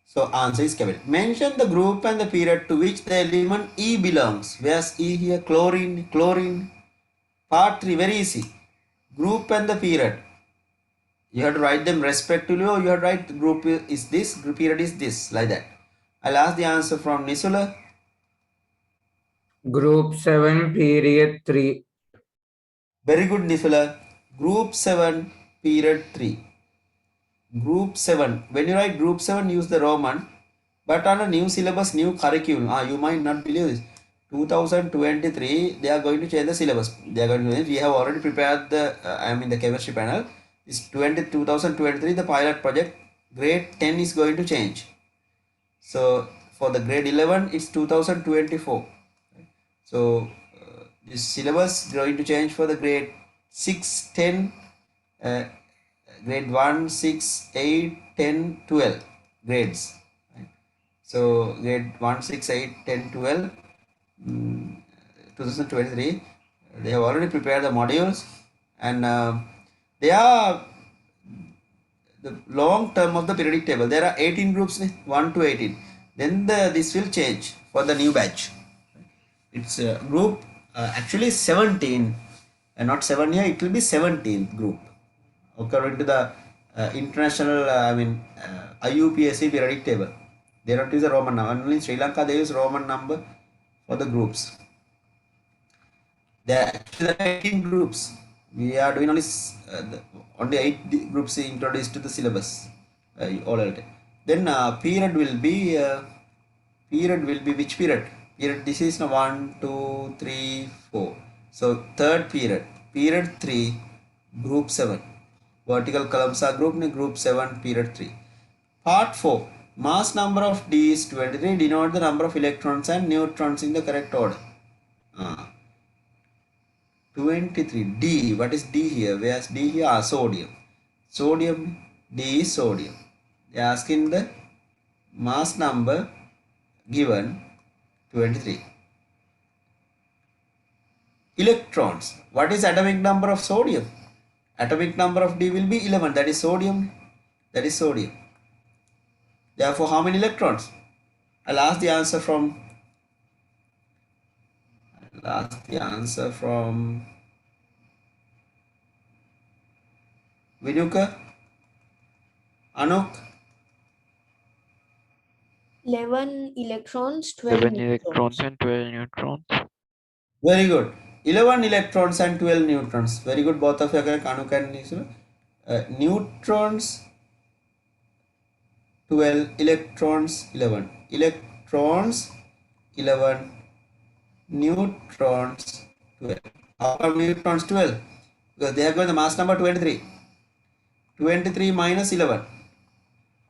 So answer is Kevin. Mention the group and the period to which the element E belongs. Where's E here? Chlorine. Chlorine. Part 3. Very easy. Group and the period. You have to write them respectively, or you have to write the group is this, group period is this, like that. I'll ask the answer from Nisula. Group 7, period 3. Very good, Nisula. Group 7, period 3. Group 7. When you write group 7, use the Roman. But on a new syllabus, new curriculum, you might not believe this. 2023, they are going to change the syllabus. They are going to. We have already prepared the. I am in the chemistry panel. It's 2023. The pilot project. Grade 10 is going to change. So for the grade 11, it's 2024. So this syllabus is going to change for the grade 6, 10, grade 1, 6, 8, 10, 12 grades. Right? So grade 1, 6, 8, 10, 12, 2023, they have already prepared the modules, and they are the long term of the periodic table. There are 18 groups, 1 to 18. Then this will change for the new batch. It's group actually 17, and not 7 here, it will be 17th group according to the international IUPAC periodic table. They don't use a Roman number. Only in Sri Lanka they use Roman number for the groups. There are 18 groups. We are doing only 8 groups introduced to the syllabus already. Then period will be which period? Period. This is 1, 2, 3, 4. So third period. period 3, group 7. Vertical columns are grouped in group 7, period 3. Part 4. Mass number of D is 23. Denote the number of electrons and neutrons in the correct order. 23. D. What is D here? Where's D here? Sodium. Sodium. D is sodium. They are asking the mass number given 23. Electrons. What is atomic number of sodium? Atomic number of D will be 11. That is sodium. That is sodium. Therefore, how many electrons? I'll ask the answer from Vinuka, Anuk. 11 electrons, 12 7 neutrons. electrons and 12 neutrons. Very good. 11 electrons and 12 neutrons. Very good. Both of you are correct. Anuk and Nisra. Neutrons 12, electrons 11. Electrons 11, neutrons 12. How come neutrons 12? Because they have got the mass number 23. 23 minus 11.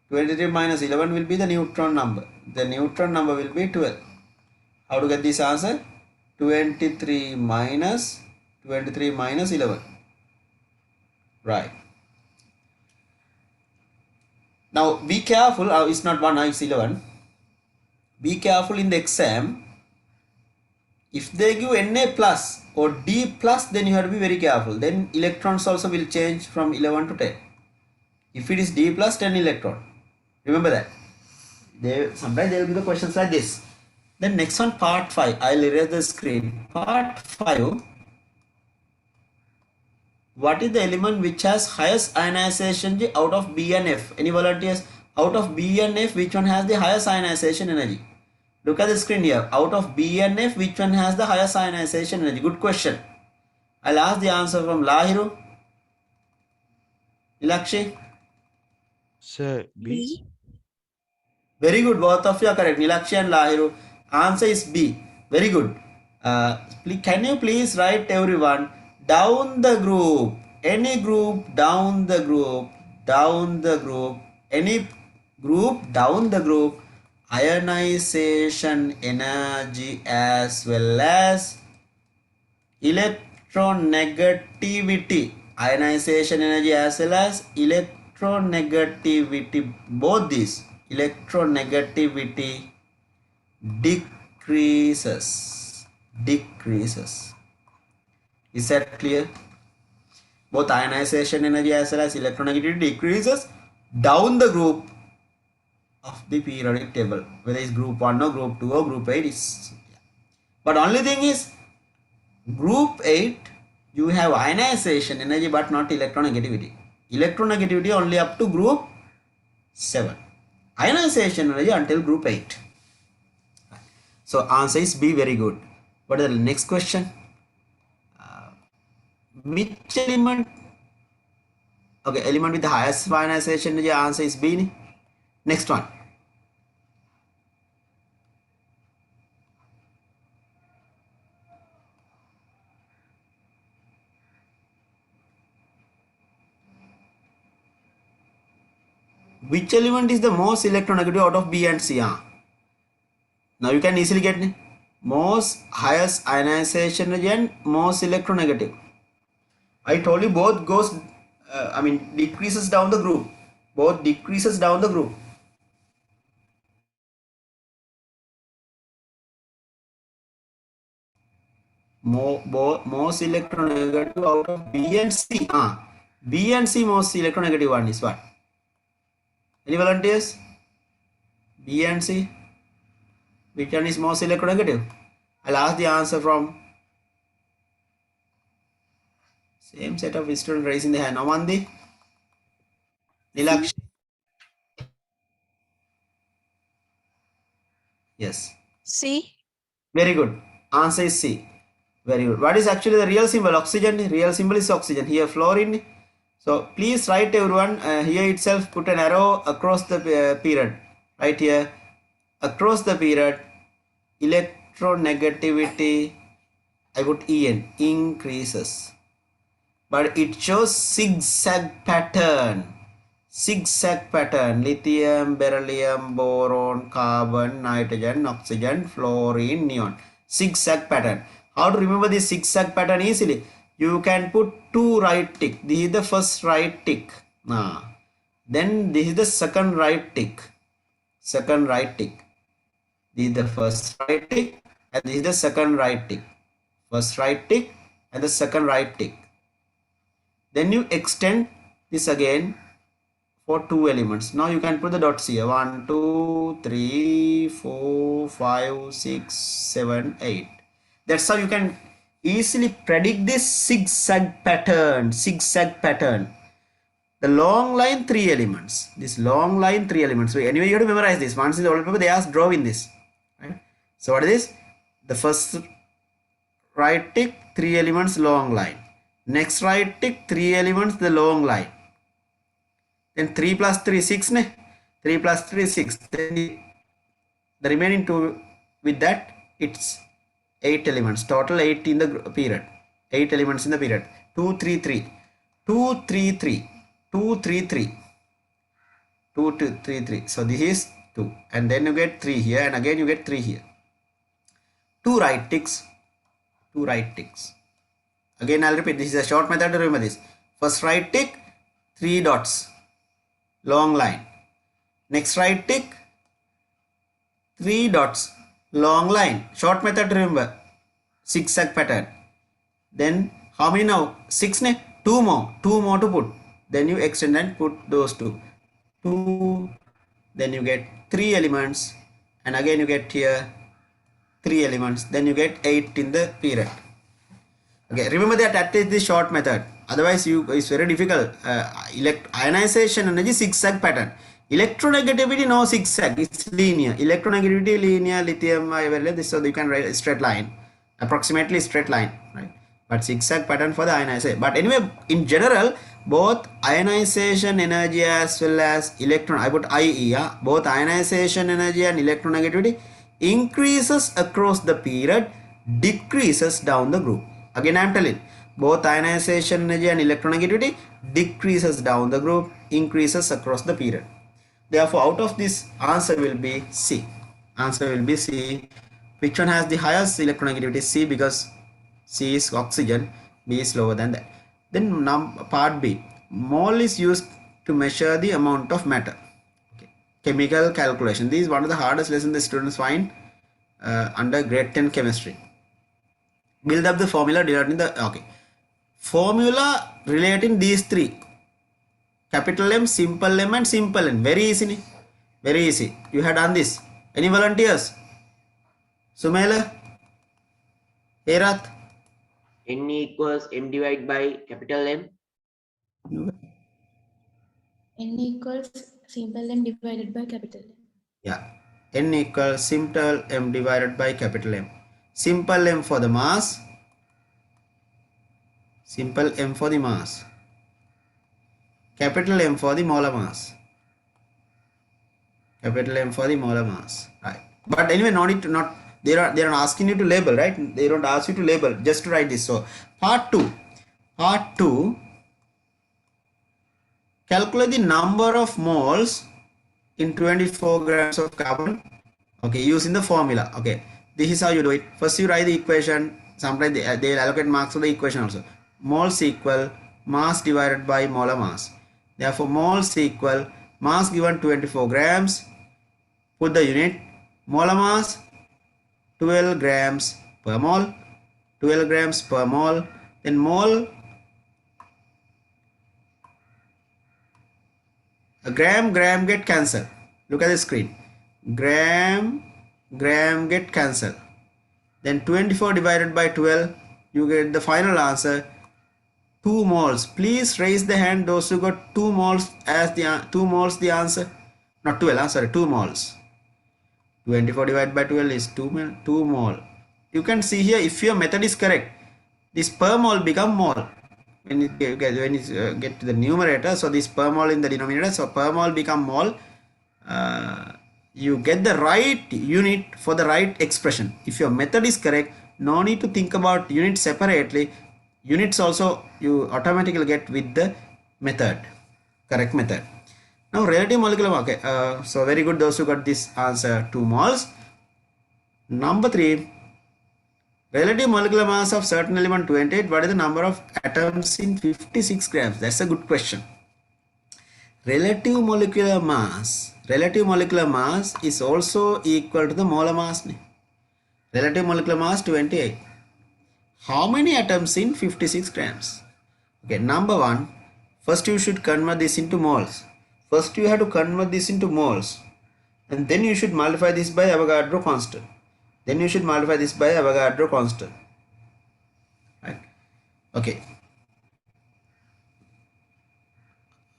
23 minus 11 will be the neutron number. The neutron number will be 12. How to get this answer? 23 minus 11. Right. Now be careful. It's not 1, it's 11. Be careful in the exam. If they give Na plus or D plus, then you have to be very careful. Then electrons also will change from 11 to 10. If it is D plus, 10 electron. Remember that. Sometimes they will give the questions like this. Then next one, part 5. I'll erase the screen. Part 5. What is the element which has highest ionization energy out of B and F? Any volunteers? Out of B and F, which one has the highest ionization energy? Look at the screen here. Out of B and F, which one has the highest ionization energy? Good question. I'll ask the answer from Lahiru. Nilakshi? Sir, B. Very good. Both of you are correct. Nilakshi and Lahiru. Answer is B. Very good. Can you please write everyone down the group? Any group down the group. Down the group. Any group down the group. Ionization energy as well as electronegativity. Ionization energy as well as electronegativity. Both these. Electronegativity decreases. Is that clear? Both ionization energy as well as electronegativity decreases down the group of the periodic table, whether it's group 1 or group 2 or group 8 is. But only thing is, group 8 you have ionization energy but not electronegativity. Electronegativity only up to group 7. Ionization energy until group 8. So answer is B. Very good. What is the next question? Which element? Okay, element with the highest ionization energy. Answer is B. Next one. Which element is the most electronegative out of B and C? Now you can easily get most highest ionization energy and most electronegative. I told you both goes, decreases down the group. Both decreases down the group. Most electronegative out of B and C. B and C most electronegative one is what? Any volunteers? B and C. Which one is most electronegative? I'll ask the answer from same set of students raising the hand. Amandi? Nilakshi? Yes. C. Very good. Answer is C. Very good. What is actually the real symbol? Oxygen. Real symbol is oxygen. Here fluorine. So please write everyone. Here itself put an arrow across the period. Right here. Across the period. Electronegativity. I put En. Increases. but it shows zigzag pattern. Zigzag pattern: lithium, beryllium, boron, carbon, nitrogen, oxygen, fluorine, neon. Zigzag pattern. How to remember this zigzag pattern easily? You can put two right tick. This is the first right tick. Then this is the second right tick. Second right tick. This is the first right tick and this is the second right tick. First right tick and the second right tick. Then you extend this again for two elements. Now you can put the dots here. 1, 2, 3, 4, 5, 6, 7, 8. That's how you can easily predict this zigzag pattern. Zigzag pattern. The long line 3 elements. This long line 3 elements. So anyway, you have to memorize this. Once in the old paper, they ask drawing this. Right? So what is this? The first right tick, 3 elements, long line. Next right tick, 3 elements, the long line. Then 3 plus 3, 6. 3 plus 3, 6. Then the remaining 2, with that, it's 8 elements. Total 8 in the period. 8 elements in the period. 2, 3, 3. 2, 3, 3. 2, 3, 3. 2, 2, 3, 3. So this is 2. And then you get 3 here. And again you get 3 here. 2 right ticks. 2 right ticks. Again I'll repeat. This is a short method to remember this. First right tick, 3 dots. Long line. Next right tick, 3 dots. Long line. Short method to remember. Zigzag pattern. Then how many now? 6. 2 more. 2 more to put. Then you extend and put those 2. 2. Then you get 3 elements. And again you get here 3 elements. Then you get 8 in the period. Okay, remember that at least this short method. Otherwise, it's very difficult. Ionization energy zigzag pattern. Electronegativity no zigzag. It's linear. Electronegativity linear. Lithium, this, so you can write a straight line, approximately straight line, right? But zigzag pattern for the ionization. But anyway, in general, both ionization energy as well as electron. I put IE. Both ionization energy and electronegativity increases across the period, decreases down the group. Again, I am telling, both ionization energy and electronegativity decreases down the group, increases across the period. Therefore, out of this, answer will be C. Answer will be C. Which one has the highest electronegativity? C, because C is oxygen, B is lower than that. Then part B. Mole is used to measure the amount of matter. Okay. Chemical calculation. This is one of the hardest lessons the students find under grade 10 chemistry. Build up the formula denoting the, okay. Formula relating these 3. Capital M, simple M and simple N. Very easy. Very easy. You have done this. Any volunteers? Sumela? Herath? N equals M divided by capital M. N equals simple M divided by capital M. Yeah. N equals simple M divided by capital M. Simple M for the mass. Simple M for the mass. Capital M for the molar mass. Capital M for the molar mass. Right. But anyway, no need to not. They are asking you to label, right? They don't ask you to label. Just to write this. So part 2. Part 2. Calculate the number of moles in 24 grams of carbon. Okay, using the formula. Okay, this is how you do it. First you write the equation. Sometimes they will allocate marks for the equation also. Moles equal mass divided by molar mass. Therefore, moles equal mass given 24 grams. Put the unit. Molar mass 12 grams per mole. 12 grams per mole. Then mole. A gram get cancelled. Look at the screen. Gram get cancelled. Then 24 divided by 12, you get the final answer 2 moles. Please raise the hand those who got 2 moles as the 2 moles the answer. Not 12, sorry, 2 moles. 24 divided by 12 is 2 mole. You can see here, if your method is correct, this per mole become mole. When you get to the numerator, so this per mole in the denominator, so per mole become mole. You get the right unit for the right expression. If your method is correct, no need to think about unit separately. units also you automatically get with the method, correct method. Now relative molecular mass, okay, so very good those who got this answer, 2 moles. Number 3, relative molecular mass of certain element 28, what is the number of atoms in 56 grams? That's a good question. Relative molecular mass is also equal to the molar mass. Relative molecular mass 28. How many atoms in 56 grams? Okay, number 1, first you should convert this into moles. First you have to convert this into moles, and then you should multiply this by Avogadro constant. Right? Okay.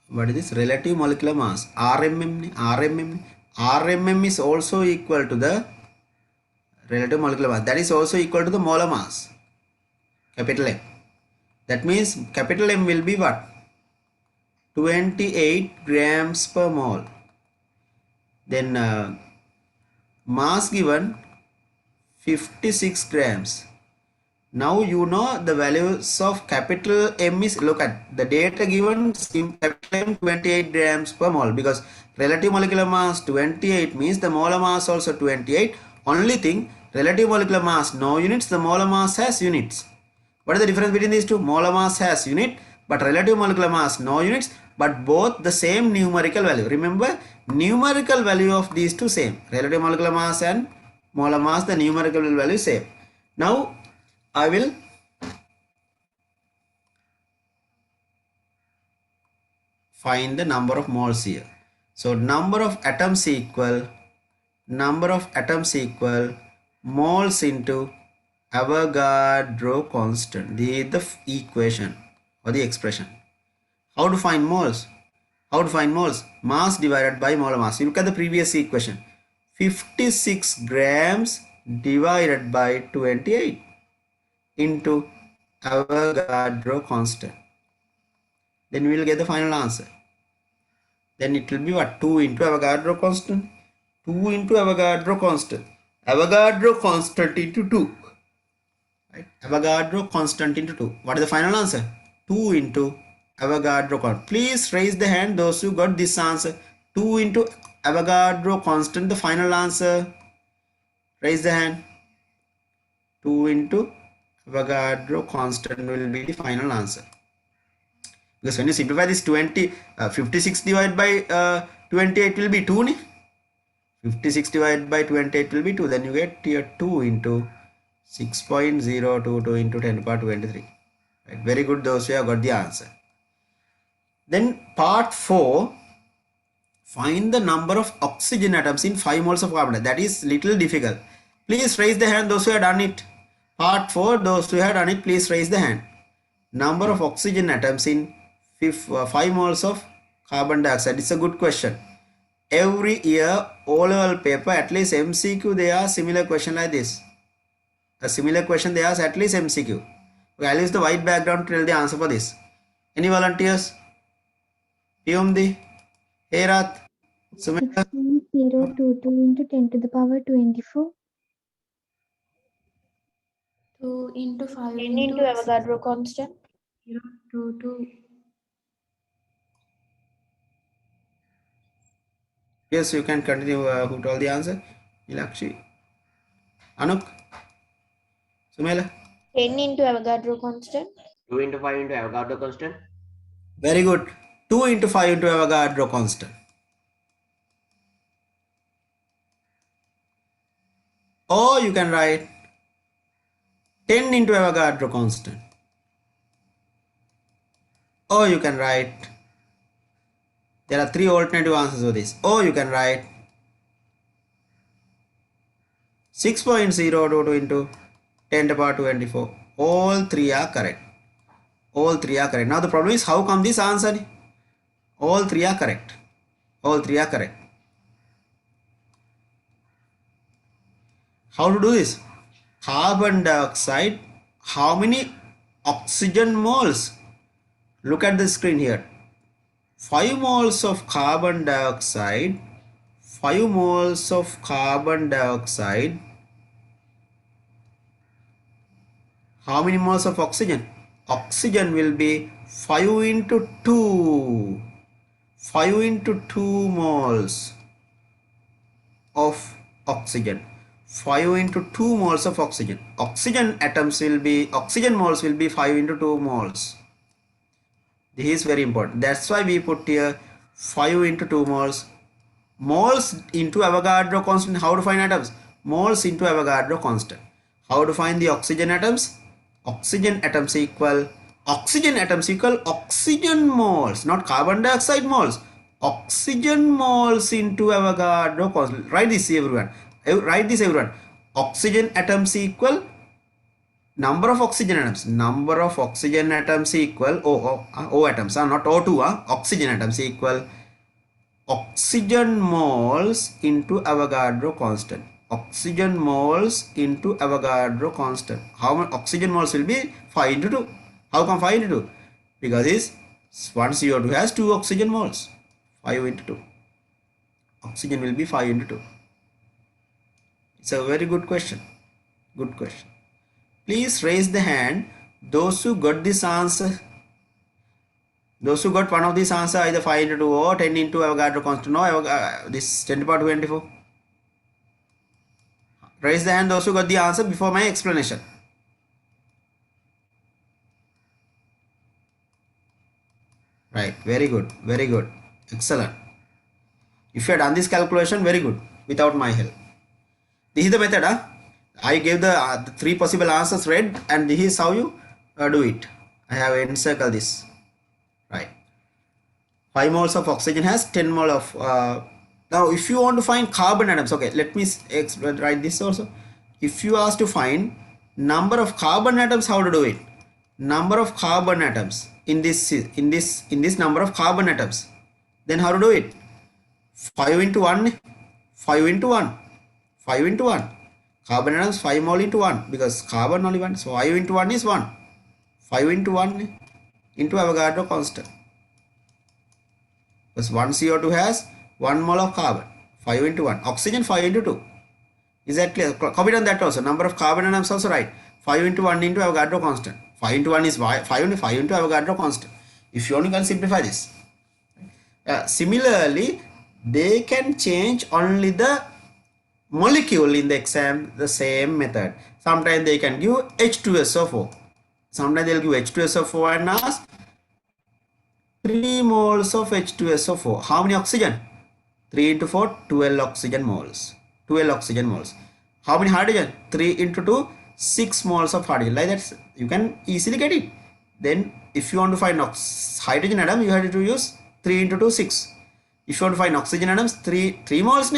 What is this? Relative molecular mass. RMM is also equal to the relative molecular mass. That is also equal to the molar mass. Capital M. That means capital M will be what? 28 grams per mole. Then mass given 56 grams. Now you know the values of capital M is, look at the data given, capital M 28 grams per mole, because relative molecular mass 28 means the molar mass also 28. Only thing, relative molecular mass no units, the molar mass has units. What is the difference between these two? Molar mass has unit, but relative molecular mass no units, but both the same numerical value. Remember, numerical value of these two same. Relative molecular mass and molar mass, the numerical value same. Now I will find the number of moles here. So number of atoms equal moles into Avogadro constant. The equation or the expression. How to find moles? Mass divided by molar mass. You look at the previous equation. 56 grams divided by 28 into Avogadro constant. Then we will get the final answer. Then it will be what? 2 into Avogadro constant. Avogadro constant into 2. Right? Avogadro constant into 2. What is the final answer? 2 into Avogadro constant. Please raise the hand those who got this answer. 2 into Avogadro constant, the final answer. Raise the hand. 2 into Avogadro constant will be the final answer. Because when you simplify this 56 divided by 28 will be 2. 56 divided by 28 will be 2. Then you get here 2 into 6.022 into 10 to the power 23. Right? Very good, those who have got the answer. Then part 4, find the number of oxygen atoms in 5 moles of carbon. That is little difficult. Please raise the hand those who have done it. Part 4, those who have done it, please raise the hand. Number of oxygen atoms in 5 moles of carbon dioxide. It's a good question. Every year, O-level paper, at least MCQ, they are similar question like this. A similar question they ask at least MCQ. Okay, I'll use the white background to tell the answer for this. Any volunteers? Piyumdi, Herath, Sumita. 6.022 into 10 to the power 24. 2 into 5 10 into Avogadro constant. 022. Yes, you can continue. Who told the answer? Nilakshi, Anuk, Sumela. 10 into Avogadro constant. 2 into 5 into Avogadro constant. Very good. 2 into 5 into Avogadro constant. Or you can write 10 into Avogadro constant. Or you can write, there are 3 alternative answers for this. Or you can write 6.022 into 10 to the power 24. All 3 are correct. All 3 are correct. Now the problem is, how come this answer? All 3 are correct. All 3 are correct. How to do this? Carbon dioxide, how many oxygen moles? Look at the screen here. 5 moles of carbon dioxide. 5 moles of carbon dioxide. How many moles of oxygen? oxygen will be 5 into 2. 5 into 2 moles of oxygen. 5 into 2 moles of oxygen. Oxygen moles will be 5 into 2 moles. This is very important. That's why we put here 5 into 2 moles. Moles into Avogadro constant. How to find atoms? Moles into Avogadro constant. How to find the oxygen atoms? Oxygen atoms equal oxygen moles, not carbon dioxide moles. Oxygen moles into Avogadro constant. Write this, everyone. Write this, everyone. Oxygen atoms equal number of oxygen atoms. Number of oxygen atoms equal O atoms, not O2. Oxygen atoms equal oxygen moles into Avogadro constant. Oxygen moles into Avogadro constant. How much oxygen moles will be? 5 into 2. How come 5 into 2? Because one CO2 has 2 oxygen moles. 5 into 2. Oxygen will be 5 into 2. It's a very good question. Good question. Please raise the hand those who got this answer. Those who got one of these answer, either 5 into 2 or 10 into Avogadro constant. No, this 10 to the power 24. Raise the hand those who got the answer before my explanation. Right, very good, very good, excellent. If you have done this calculation, very good, without my help. This is the method. I gave the 3 possible answers read, and this is how you do it. I have encircled this. Right. 5 moles of oxygen has 10 mole of now if you want to find carbon atoms, okay, let me write this also. If you ask to find number of carbon atoms, how to do it? Number of carbon atoms in this number of carbon atoms, then how to do it? 5 into 1, 5 into 1, 5 into 1. Carbon atoms 5 mole into 1, because carbon only 1, so 5 into 1 is 1. 5 into 1 into Avogadro constant, because 1 CO2 has 1 mole of carbon. 5 into 1. Oxygen 5 into 2. Is that clear? Copy on that also. Number of carbon atoms also right. 5 into 1 into Avogadro constant. 5 into 1 is 5 into Avogadro constant. If you only can simplify this. Similarly, they can change only the molecule in the exam, the same method. Sometimes they can give H2SO4. Sometimes they'll give H2SO4 and ask 3 moles of H2SO4. How many oxygen? 3 into 4, 12 oxygen moles. 12 oxygen moles. How many hydrogen? 3 into 2, 6 moles of hydrogen. Like that, you can easily get it. Then, if you want to find hydrogen atom, you have to use 3 into 2, 6. If you want to find oxygen atoms, 3 moles.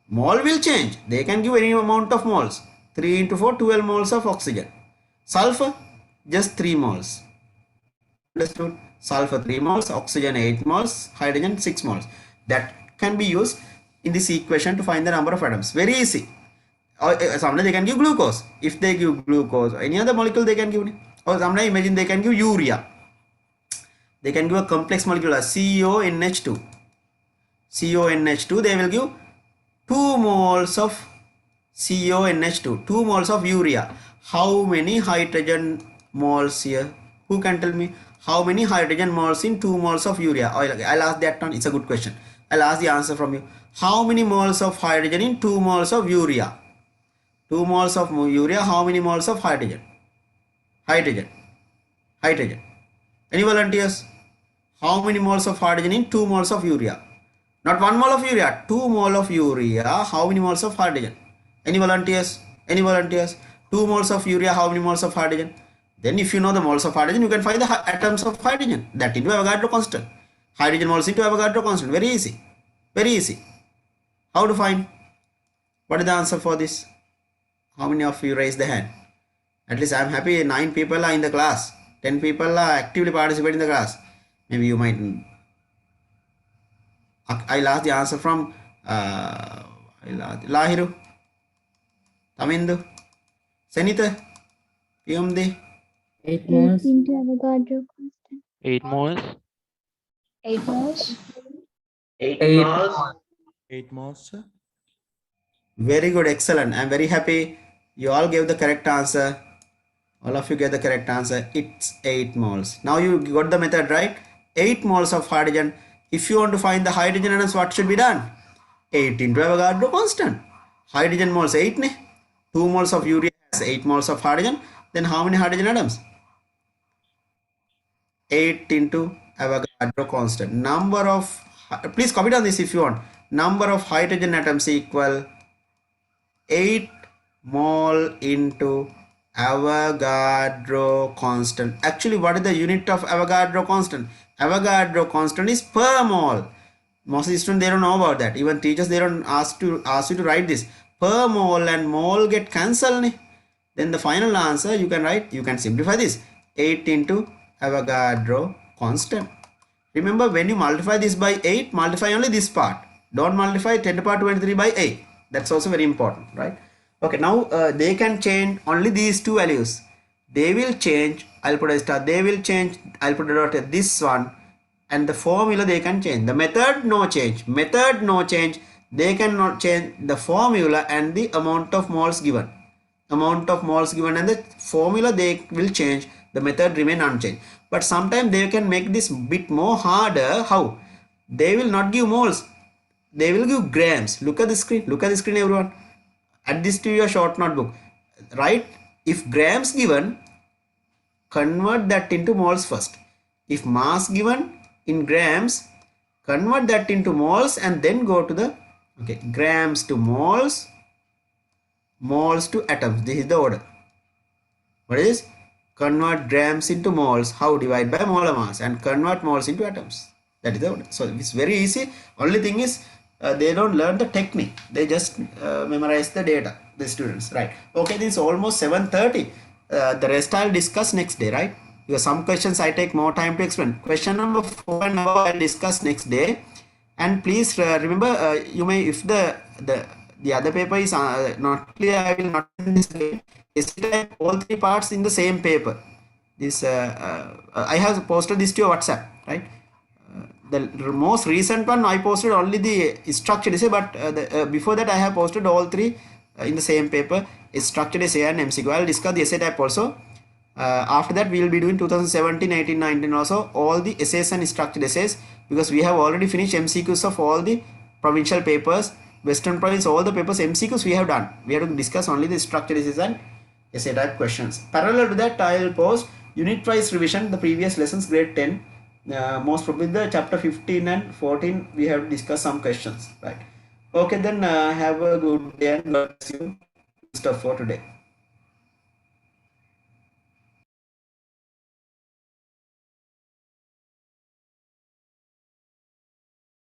Mole will change. They can give any amount of moles. 3 into 4, 12 moles of oxygen. Sulfur, just 3 moles. Understood? Sulfur 3 moles, oxygen 8 moles, hydrogen 6 moles. That can be used in this equation to find the number of atoms. Very easy. Or sometimes they can give glucose. If they give glucose, any other molecule they can give. Or sometimes imagine they can give urea. They can give a complex molecule as CONH2. CONH2, they will give 2 moles of CONH2, 2 moles of urea. How many hydrogen moles here? Who can tell me how many hydrogen moles in 2 moles of urea? I'll ask that one. It's a good question. I'll ask the answer from you. How many moles of hydrogen in 2 moles of urea? 2 moles of urea, how many moles of hydrogen? Hydrogen. Any volunteers? How many moles of hydrogen in 2 moles of urea? Not 1 mole of urea, 2 mole of urea. How many moles of hydrogen? Any volunteers? 2 moles of urea, how many moles of hydrogen? Then if you know the moles of hydrogen, you can find the atoms of hydrogen. That into Avogadro constant. Hydrogen moles into Avogadro constant. Very easy. Very easy. How to find? What is the answer for this? How many of you raise the hand? At least I am happy 9 people are in the class. 10 people are actively participating in the class. Maybe you might. I'll ask the answer from Lahiru, Tamindu, Senita, Piyamdi. 8 8 moles. into Avogadro constant. 8 moles. 8 moles. 8 8 moles. 8 moles, sir. Very good, excellent. I'm very happy. You all gave the correct answer. All of you get the correct answer. It's 8 moles. Now you got the method, right? 8 moles of hydrogen. If you want to find the hydrogen atoms, what should be done? 8 into Avogadro constant. Hydrogen moles 8 ne? 2 moles of urea has 8 moles of hydrogen. Then how many hydrogen atoms? 8 into Avogadro constant. Number of, please copy down this if you want. Number of hydrogen atoms equal 8 mole into Avogadro constant. Actually, what is the unit of Avogadro constant? Avogadro constant is per mole. Most students, they don't know about that. Even teachers, they don't ask you to write this. Per mole and mole get cancelled. Then the final answer you can write, you can simplify this. 8 into Avogadro constant. Remember, when you multiply this by 8, multiply only this part. Don't multiply 10 to the power 23 by 8. That's also very important, right? Okay, now they can change only these two values. They will change, I'll put a star, they will change, I'll put a dot at this one, and the formula they can change. The method, no change. Method, no change. They cannot change the formula and the amount of moles given. Amount of moles given and the formula they will change. The method remain unchanged. But sometimes they can make this bit more harder. How? They will not give moles. They will give grams. Look at the screen. Look at the screen, everyone. Add this to your short notebook. Right? If grams given, convert that into moles first. If mass given in grams, convert that into moles and then go to the grams to moles, moles to atoms. This is the order. What is? Convert grams into moles. How? Divide by molar mass and convert moles into atoms. That is the order. So it's very easy. Only thing is they don't learn the technique. They just memorize the data. The students, right? Okay, this is almost 7:30. The rest I'll discuss next day, right? Because some questions I take more time to explain. Question number 4 and above I'll discuss next day. And please remember, you may, if the other paper is not clear, I will not yesterday all 3 parts in the same paper. This I have posted this to your WhatsApp, right? The most recent one I posted only the structured essay, but before that I have posted all 3 in the same paper, structured essay and MCQ. I'll discuss the essay type also. After that we will be doing 2017, 18, 19 also, all the essays and structured essays, because we have already finished MCQs of all the provincial papers, Western Province, all the papers MCQs we have done. We have to discuss only the structured essays and essay type questions. Parallel to that, I will post unit wise revision, the previous lessons, grade 10. Most probably the chapter 15 and 14 we have discussed some questions, right? Okay, then have a good day and God bless you. Stuff for today.